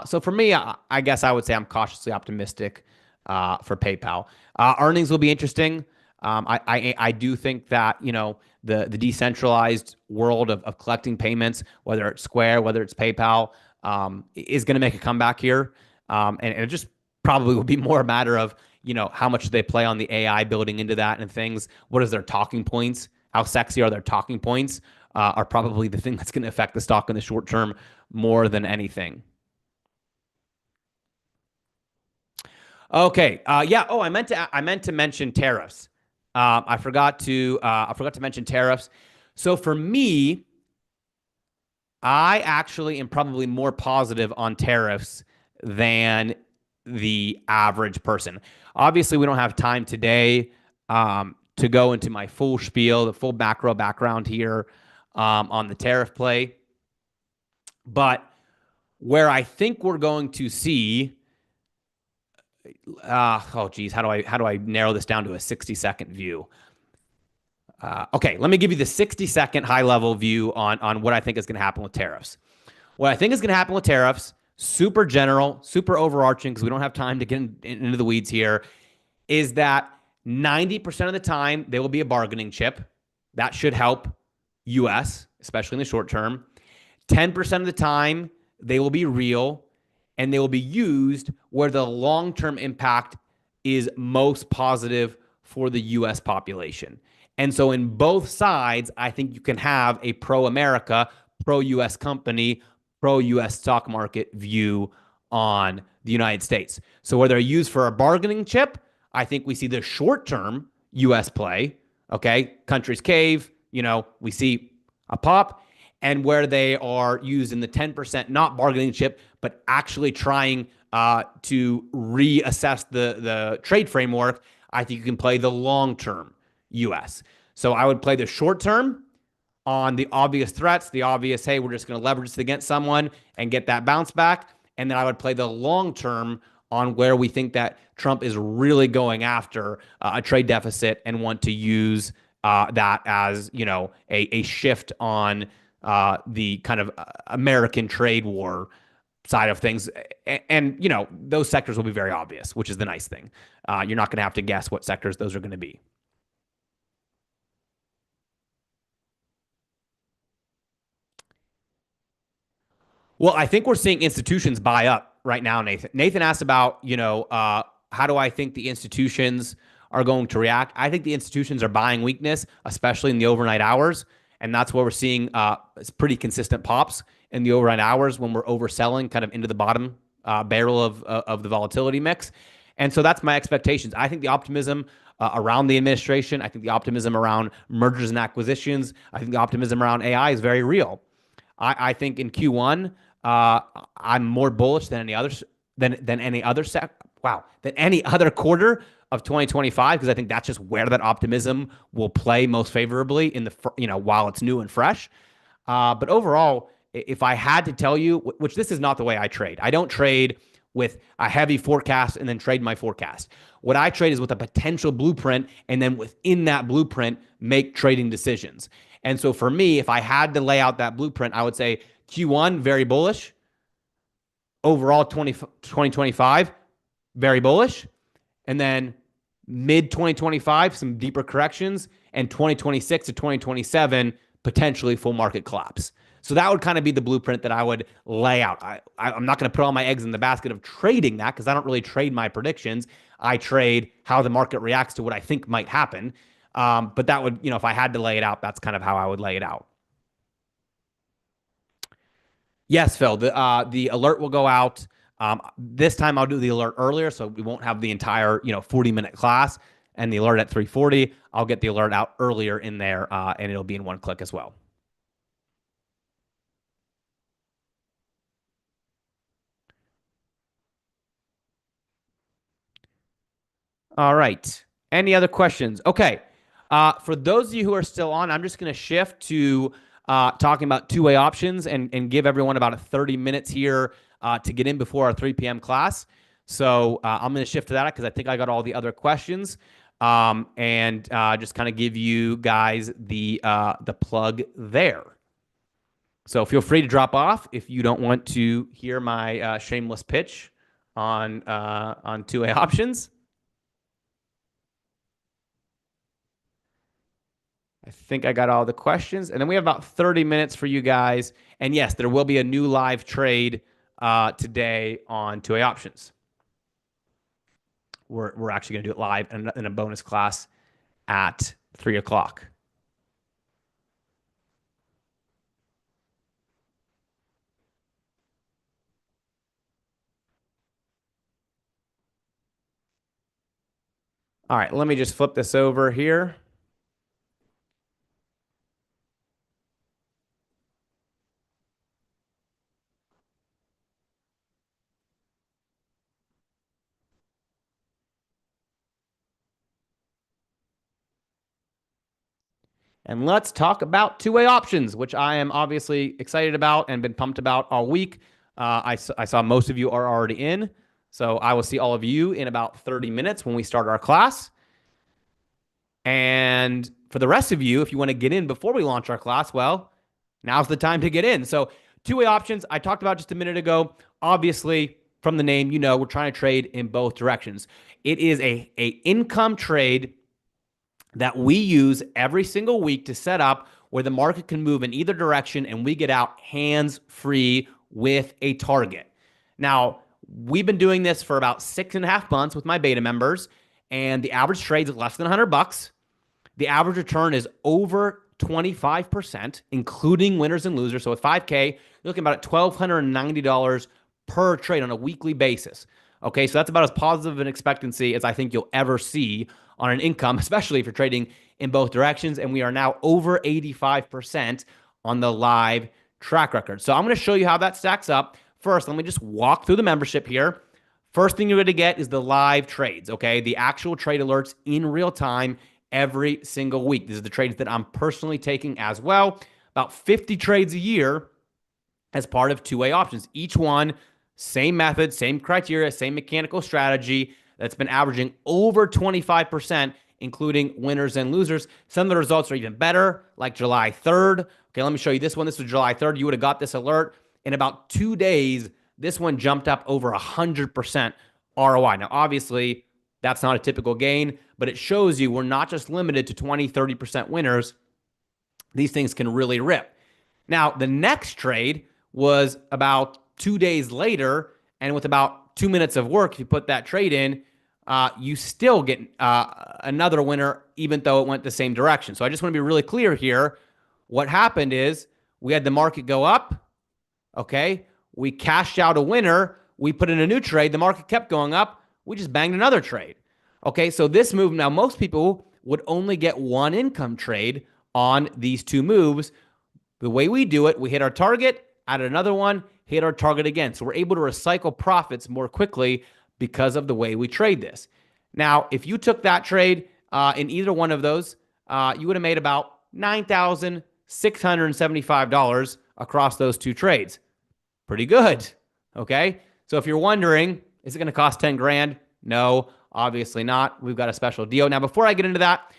So for me, I guess I would say I'm cautiously optimistic for PayPal. Earnings will be interesting. I do think that, the decentralized world of collecting payments, whether it's Square, whether it's PayPal, is going to make a comeback here. And it just probably will be more a matter of, how much they play on the AI building into that and things. What is their talking points? How sexy are their talking points? Are probably the thing that's going to affect the stock in the short term more than anything. Okay. Yeah. Oh, I meant to mention tariffs. I forgot to mention tariffs. So for me, I actually am probably more positive on tariffs than the average person. Obviously, we don't have time today to go into my full spiel, the full macro background here on the tariff play. But where I think we're going to see, how do I narrow this down to a 60-second view? Okay, let me give you the 60-second high-level view on what I think is going to happen with tariffs. What I think is going to happen with tariffs, super general, super overarching, because we don't have time to get into the weeds here, is that 90% of the time, there will be a bargaining chip. That should help U.S., especially in the short term. 10% of the time, they will be real, and they will be used where the long-term impact is most positive for the US population. And so in both sides, I think you can have a pro America, pro US company, pro US stock market view on the United States. So where they're used for a bargaining chip, I think we see the short term US play. Okay. Countries cave, we see a pop. And where they are used in the 10% not bargaining chip, but actually trying to reassess the trade framework, I think you can play the long term US. So I would play the short term on the obvious threats, the obvious, hey, we're just going to leverage this against someone and get that bounce back. And then I would play the long term on where we think that Trump is really going after a trade deficit and want to use that as, a shift on the kind of American trade war side of things. And those sectors will be very obvious, which is the nice thing. You're not going to have to guess what sectors those are going to be. Well, I think we're seeing institutions buy up right now, Nathan. Nathan asked about, how do I think the institutions are going to react? I think the institutions are buying weakness, especially in the overnight hours. And that's where we're seeing pretty consistent pops in the overnight hours when we're overselling kind of into the bottom barrel of the volatility mix. And so that's my expectations. I think the optimism around the administration, I think the optimism around mergers and acquisitions, I think the optimism around AI is very real. I think in Q1, I'm more bullish than any other than any other quarter of 2025, because I think that's just where that optimism will play most favorably in while it's new and fresh. But overall, if I had to tell you, which this is not the way I trade, I don't trade with a heavy forecast and then trade my forecast. What I trade is with a potential blueprint, and then within that blueprint, make trading decisions. And so for me, if I had to lay out that blueprint, I would say Q1, very bullish. Overall, 2025, very bullish. And then mid 2025, some deeper corrections, and 2026 to 2027, potentially full market collapse. So that would kind of be the blueprint that I would lay out. I'm not going to put all my eggs in the basket of trading that, because I don't really trade my predictions. I trade how the market reacts to what I think might happen. But that would, if I had to lay it out, that's kind of how I would lay it out. Yes, Phil, the alert will go out. This time I'll do the alert earlier, so we won't have the entire 40-minute class and the alert at 3:40. I'll get the alert out earlier in there, and it'll be in one click as well. All right. Any other questions? Okay. For those of you who are still on, I'm just going to shift to talking about two-way options and give everyone about 30 minutes here to get in before our 3 p.m. class. So I'm going to shift to that because I think I got all the other questions, and just kind of give you guys the plug there. So feel free to drop off if you don't want to hear my shameless pitch on two-way options. I think I got all the questions. And then we have about 30 minutes for you guys. And yes, there will be a new live trade today on two-way options. We're actually going to do it live in a bonus class at 3 o'clock. All right, let me just flip this over here. And let's talk about two-way options, which I am obviously excited about and been pumped about all week. I saw most of you are already in. So I will see all of you in about 30 minutes when we start our class. And for the rest of you, if you want to get in before we launch our class, well, now's the time to get in. So two-way options, I talked about just a minute ago. Obviously, from the name, we're trying to trade in both directions. It is a income trade that we use every single week to set up where the market can move in either direction and we get out hands-free with a target. Now, We've been doing this for about 6.5 months with my beta members, and the average trade is less than $100. The average return is over 25%, including winners and losers. So with 5K, you're looking about at $1,290 per trade on a weekly basis. Okay, so that's about as positive an expectancy as I think you'll ever see on an income, especially if you're trading in both directions. And we are now over 85% on the live track record. So I'm going to show you how that stacks up. First, let me just walk through the membership here. First thing you're going to get is the live trades, okay? The actual trade alerts in real time every single week. This is the trades that I'm personally taking as well. About 50 trades a year as part of two-way options. Each one, same method, same criteria, same mechanical strategy that's been averaging over 25%, including winners and losers. Some of the results are even better, like July 3rd. Okay, let me show you this one. This was July 3rd. You would have got this alert in about 2 days. This one jumped up over 100% ROI. Now, obviously, that's not a typical gain, but it shows you we're not just limited to 20, 30% winners. These things can really rip. Now, the next trade was about 2 days later, and with about 2 minutes of work, if you put that trade in, you still get another winner, even though it went the same direction. So I just want to be really clear here. What happened is we had the market go up, okay? We cashed out a winner. We put in a new trade. The market kept going up. We just banged another trade. Okay, so this move, now most people would only get one income trade on these two moves. The way we do it, we hit our target, added another one, hit our target again. So we're able to recycle profits more quickly because of the way we trade this. Now, if you took that trade in either one of those, you would have made about $9,675 across those two trades. Pretty good, okay? So if you're wondering, is it going to cost 10 grand? No, obviously not. We've got a special deal. Now, before I get into that,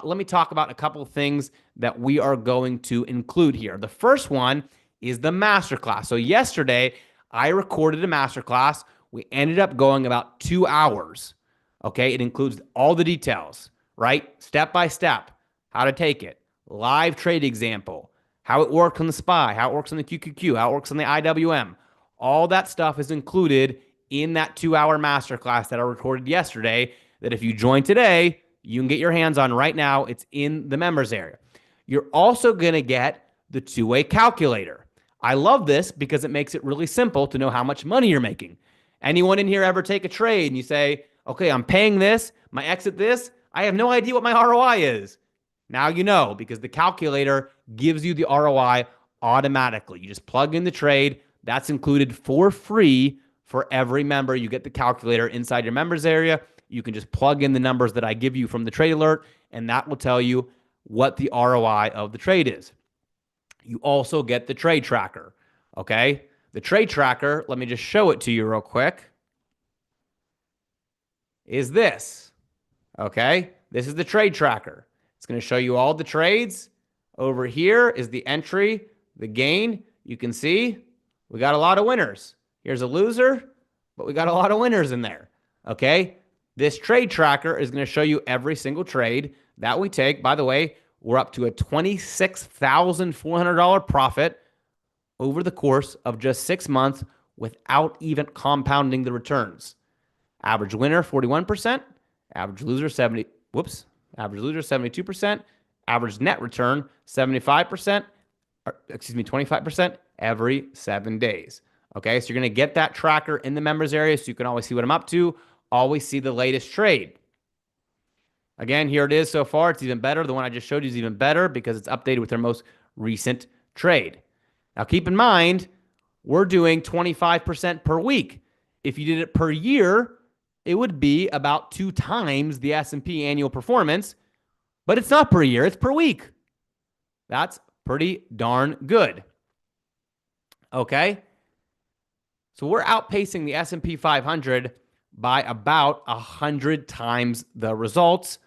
let me talk about a couple of things that we are going to include here. The first one is the masterclass. So yesterday, I recorded a masterclass. We ended up going about 2 hours, okay? It includes all the details, right? Step by step, how to take it, live trade example, how it works on the SPY, how it works on the QQQ, how it works on the IWM. All that stuff is included in that 2-hour masterclass that I recorded yesterday that if you join today, you can get your hands on right now. It's in the members area. You're also going to get the two-way calculator. I love this because it makes it really simple to know how much money you're making. Anyone in here ever take a trade and you say, okay, I'm paying this, my exit this, I have no idea what my ROI is. Now you know because the calculator gives you the ROI automatically. You just plug in the trade. That's included for free for every member. You get the calculator inside your members area. You can just plug in the numbers that I give you from the trade alert, and that will tell you what the ROI of the trade is. You also get the trade tracker, okay? The trade tracker, let me just show it to you real quick, is this, okay? This is the trade tracker. It's going to show you all the trades. Over here is the entry, the gain. You can see we got a lot of winners. Here's a loser, but we got a lot of winners in there, okay? This trade tracker is going to show you every single trade that we take. By the way, we're up to a $26,400 profit over the course of just 6 months without even compounding the returns. Average winner, 41%. Average loser, 72%. Average net return, 25%. Excuse me, 25% every 7 days. Okay, so you're going to get that tracker in the members area so you can always see what I'm up to, always see the latest trade. Again, here it is so far. It's even better. The one I just showed you is even better because it's updated with their most recent trade. Now, keep in mind, we're doing 25% per week. If you did it per year, it would be about 2 times the S&P annual performance, but it's not per year, it's per week. That's pretty darn good. Okay? So we're outpacing the S&P 500 by about 100 times the results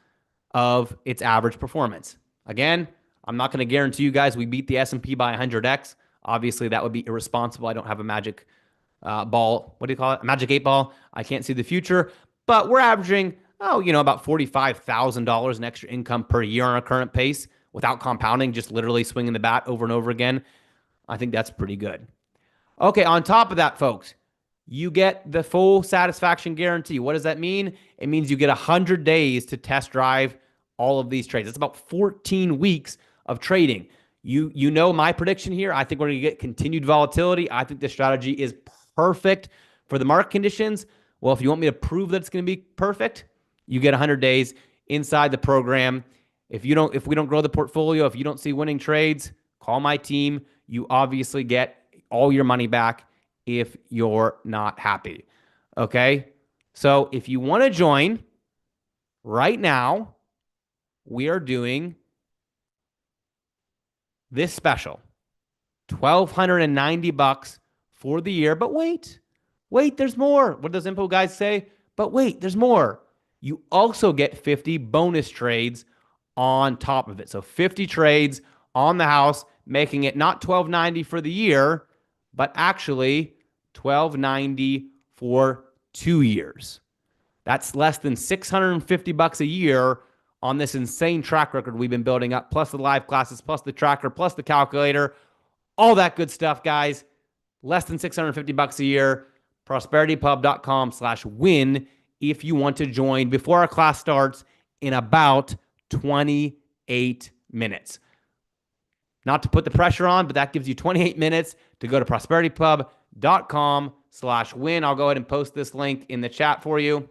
of its average performance. Again, I'm not going to guarantee you guys we beat the S&P by 100x. Obviously, that would be irresponsible. I don't have a magic ball. What do you call it? A magic 8 ball. I can't see the future. But we're averaging, about $45,000 in extra income per year on our current pace without compounding, just literally swinging the bat over and over again. I think that's pretty good. Okay, on top of that, folks, you get the full satisfaction guarantee. What does that mean? It means you get 100 days to test drive all of these trades. It's about 14 weeks of trading. You know my prediction here. I think we're going to get continued volatility. I think this strategy is perfect for the market conditions. Well, if you want me to prove that it's going to be perfect, you get 100 days inside the program. If we don't grow the portfolio, if you don't see winning trades, call my team. You obviously get all your money back if you're not happy. Okay? So if you want to join right now, we are doing this special. $1,290 for the year. But wait, there's more. What does info guys say? But wait, there's more. You also get 50 bonus trades on top of it. So 50 trades on the house, making it not $1,290 for the year, but actually $1,290 for 2 years. That's less than $650 a year on this insane track record we've been building up, plus the live classes, plus the tracker, plus the calculator, all that good stuff, guys. Less than $650 a year. prosperitypub.com/win if you want to join before our class starts in about 28 minutes. Not to put the pressure on, but that gives you 28 minutes to go to prosperitypub.com/win. I'll go ahead and post this link in the chat for you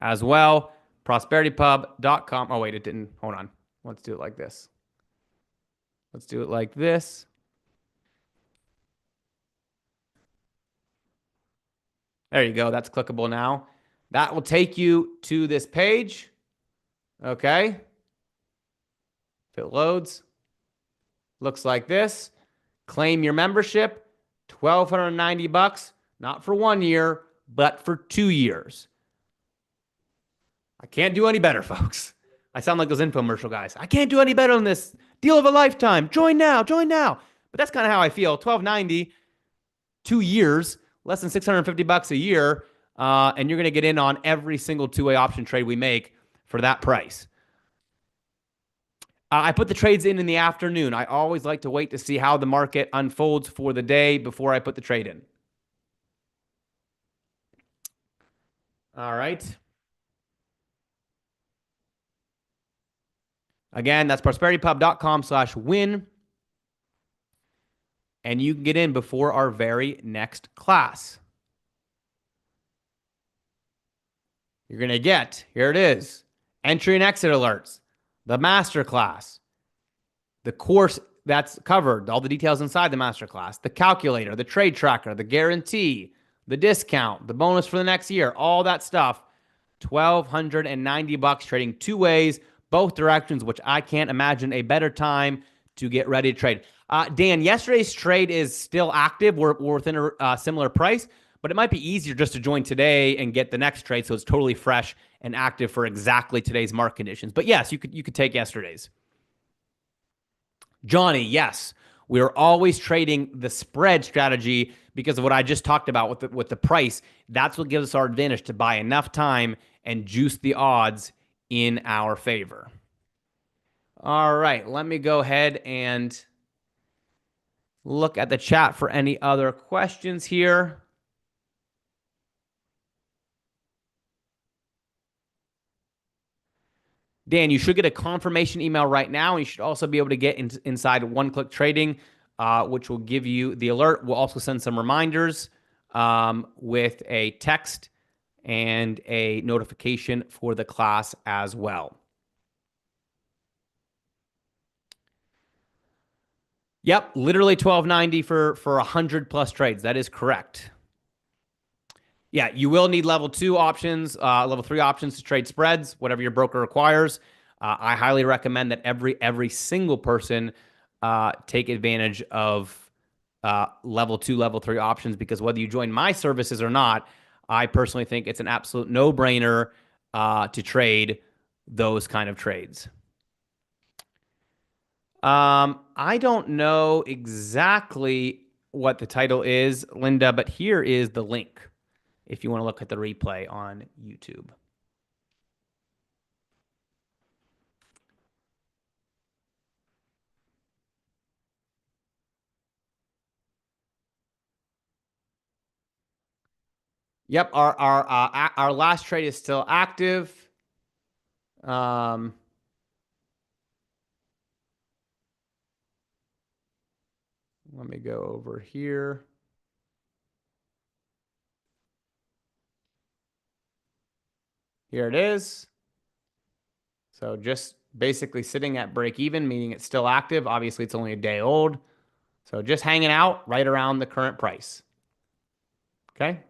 as well. prosperitypub.com. Oh, wait, it didn't. Hold on. Let's do it like this. Let's do it like this. There you go. That's clickable now. That will take you to this page. Okay. If it loads, looks like this. Claim your membership, $1,290, not for 1 year, but for 2 years. I can't do any better, folks. I sound like those infomercial guys. I can't do any better than this. Deal of a lifetime. Join now. Join now. But that's kind of how I feel. $1,290, 2 years, less than $650 a year, and you're going to get in on every single two-way option trade we make for that price. I put the trades in the afternoon. I always like to wait to see how the market unfolds for the day before I put the trade in. All right. Again, that's prosperitypub.com/win. And you can get in before our very next class. You're going to get, here it is, entry and exit alerts, the masterclass, the course that's covered, all the details inside the masterclass, the calculator, the trade tracker, the guarantee, the discount, the bonus for the next year, all that stuff. $1,290 trading 2 ways, both directions, which I can't imagine a better time to get ready to trade. Dan, yesterday's trade is still active. We're within a similar price, but it might be easier just to join today and get the next trade so it's totally fresh and active for exactly today's market conditions. But yes, you could take yesterday's. Johnny, yes. We're always trading the spread strategy because of what I just talked about with the price. That's what gives us our advantage to buy enough time and juice the odds in our favor. All right, let me go ahead and look at the chat for any other questions here. Dan, you should get a confirmation email right now. You should also be able to get inside one-click trading, which will give you the alert. We'll also send some reminders with a text and a notification for the class as well. Yep, literally $1,290 for 100+ trades. That is correct. Yeah, you will need level 2 options, level 3 options to trade spreads, whatever your broker requires. I highly recommend that every single person take advantage of level 2, level 3 options, because whether you join my services or not, I personally think it's an absolute no-brainer to trade those kind of trades. I don't know exactly what the title is, Linda, but here is the link if you want to look at the replay on YouTube. Yep, our last trade is still active. Um, Let me go over here. Here it is. So just basically sitting at break even, meaning it's still active. Obviously, it's only a day old. So just hanging out right around the current price. Okay.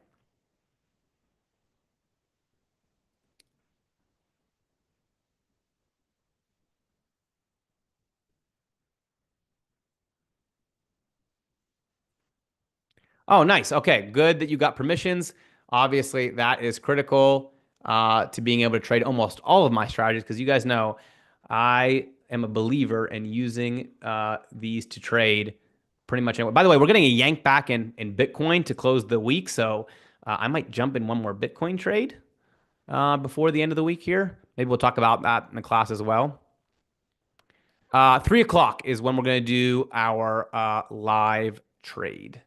Oh, nice. Okay, good that you got permissions. Obviously, that is critical to being able to trade almost all of my strategies because you guys know I am a believer in using these to trade pretty much anywhere. By the way, we're getting a yank back in Bitcoin to close the week, so I might jump in one more Bitcoin trade before the end of the week here. Maybe we'll talk about that in the class as well. 3 o'clock is when we're going to do our live trade.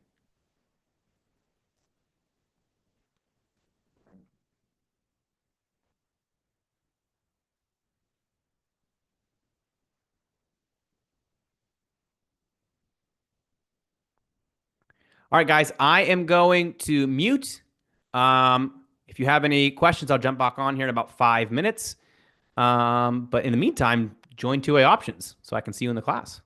All right, guys, I am going to mute. If you have any questions, I'll jump back on here in about 5 minutes. But in the meantime, join 2A options so I can see you in the class.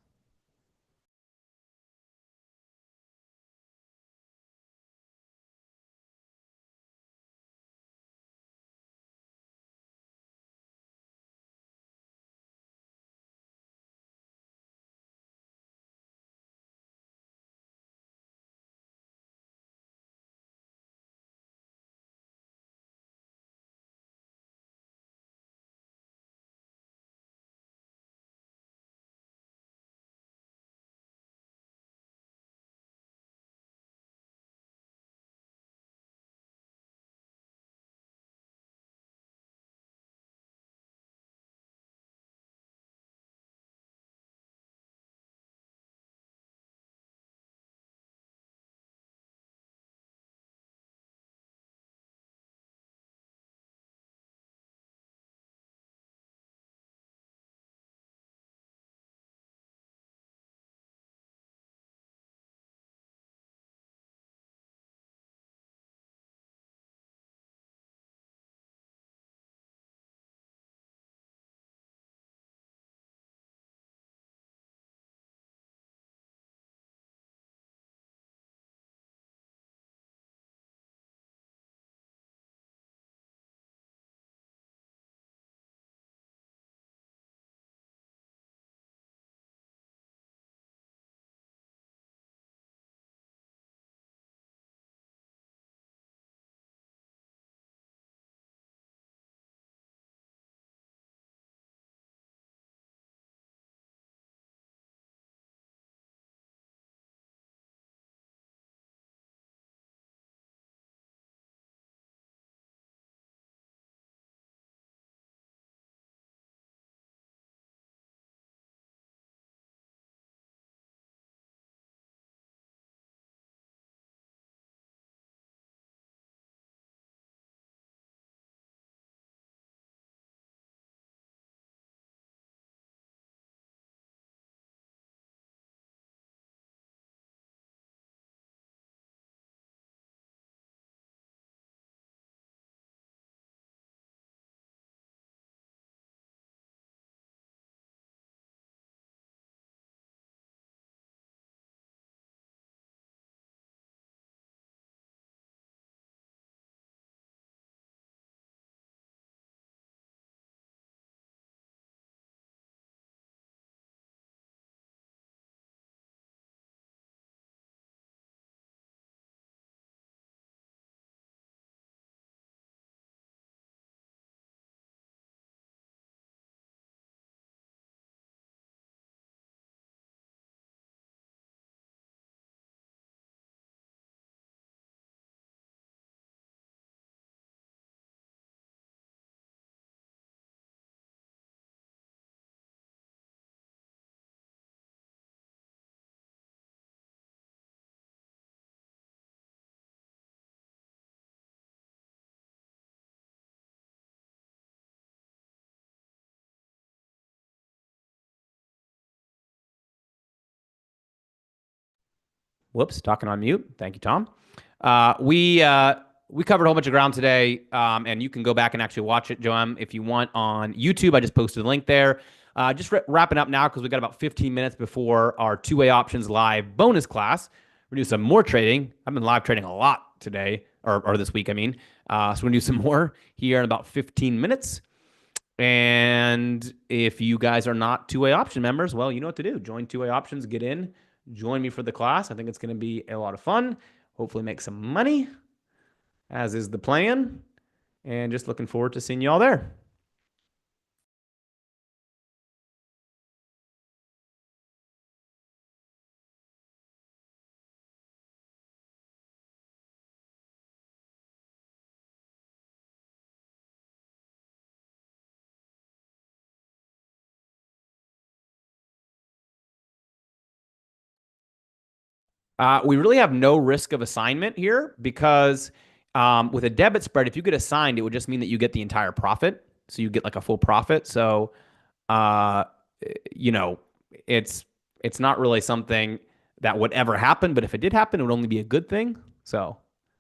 Whoops, talking on mute. Thank you, Tom. We covered a whole bunch of ground today, and you can go back and actually watch it, Joam, if you want on YouTube. I just posted a link there. Just wrapping up now because we got about 15 minutes before our two-way options live bonus class. We're gonna do some more trading. I've been live trading a lot today, or this week, I mean. So we're gonna do some more here in about 15 minutes. And if you guys are not two-way option members, well, you know what to do. Join two-way options, get in, join me for the class. I think it's going to be a lot of fun. Hopefully make some money, as is the plan. And just looking forward to seeing you all there. We really have no risk of assignment here because with a debit spread, if you get assigned, it would just mean that you get the entire profit. So you get like a full profit. So, uh, you know, it's it's not really something that would ever happen. But if it did happen, it would only be a good thing. So,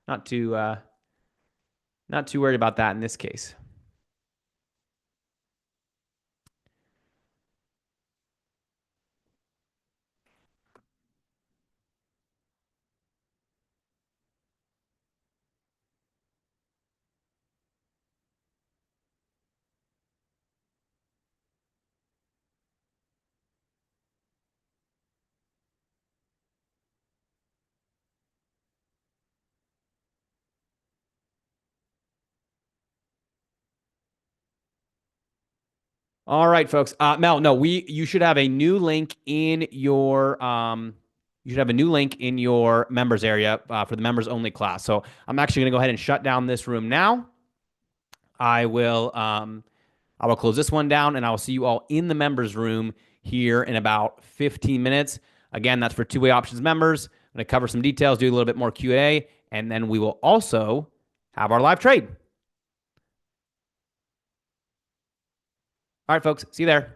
not too uh, not too worried about that in this case. All right, folks. Mel, no, we you should have a new link in your you should have a new link in your members area for the members only class. So I'm actually going to go ahead and shut down this room now. I will I will close this one down and I will see you all in the members room here in about 15 minutes. Again, that's for two-way options members. I'm going to cover some details, do a little bit more Q&A, and then we will also have our live trade. All right, folks. See you there.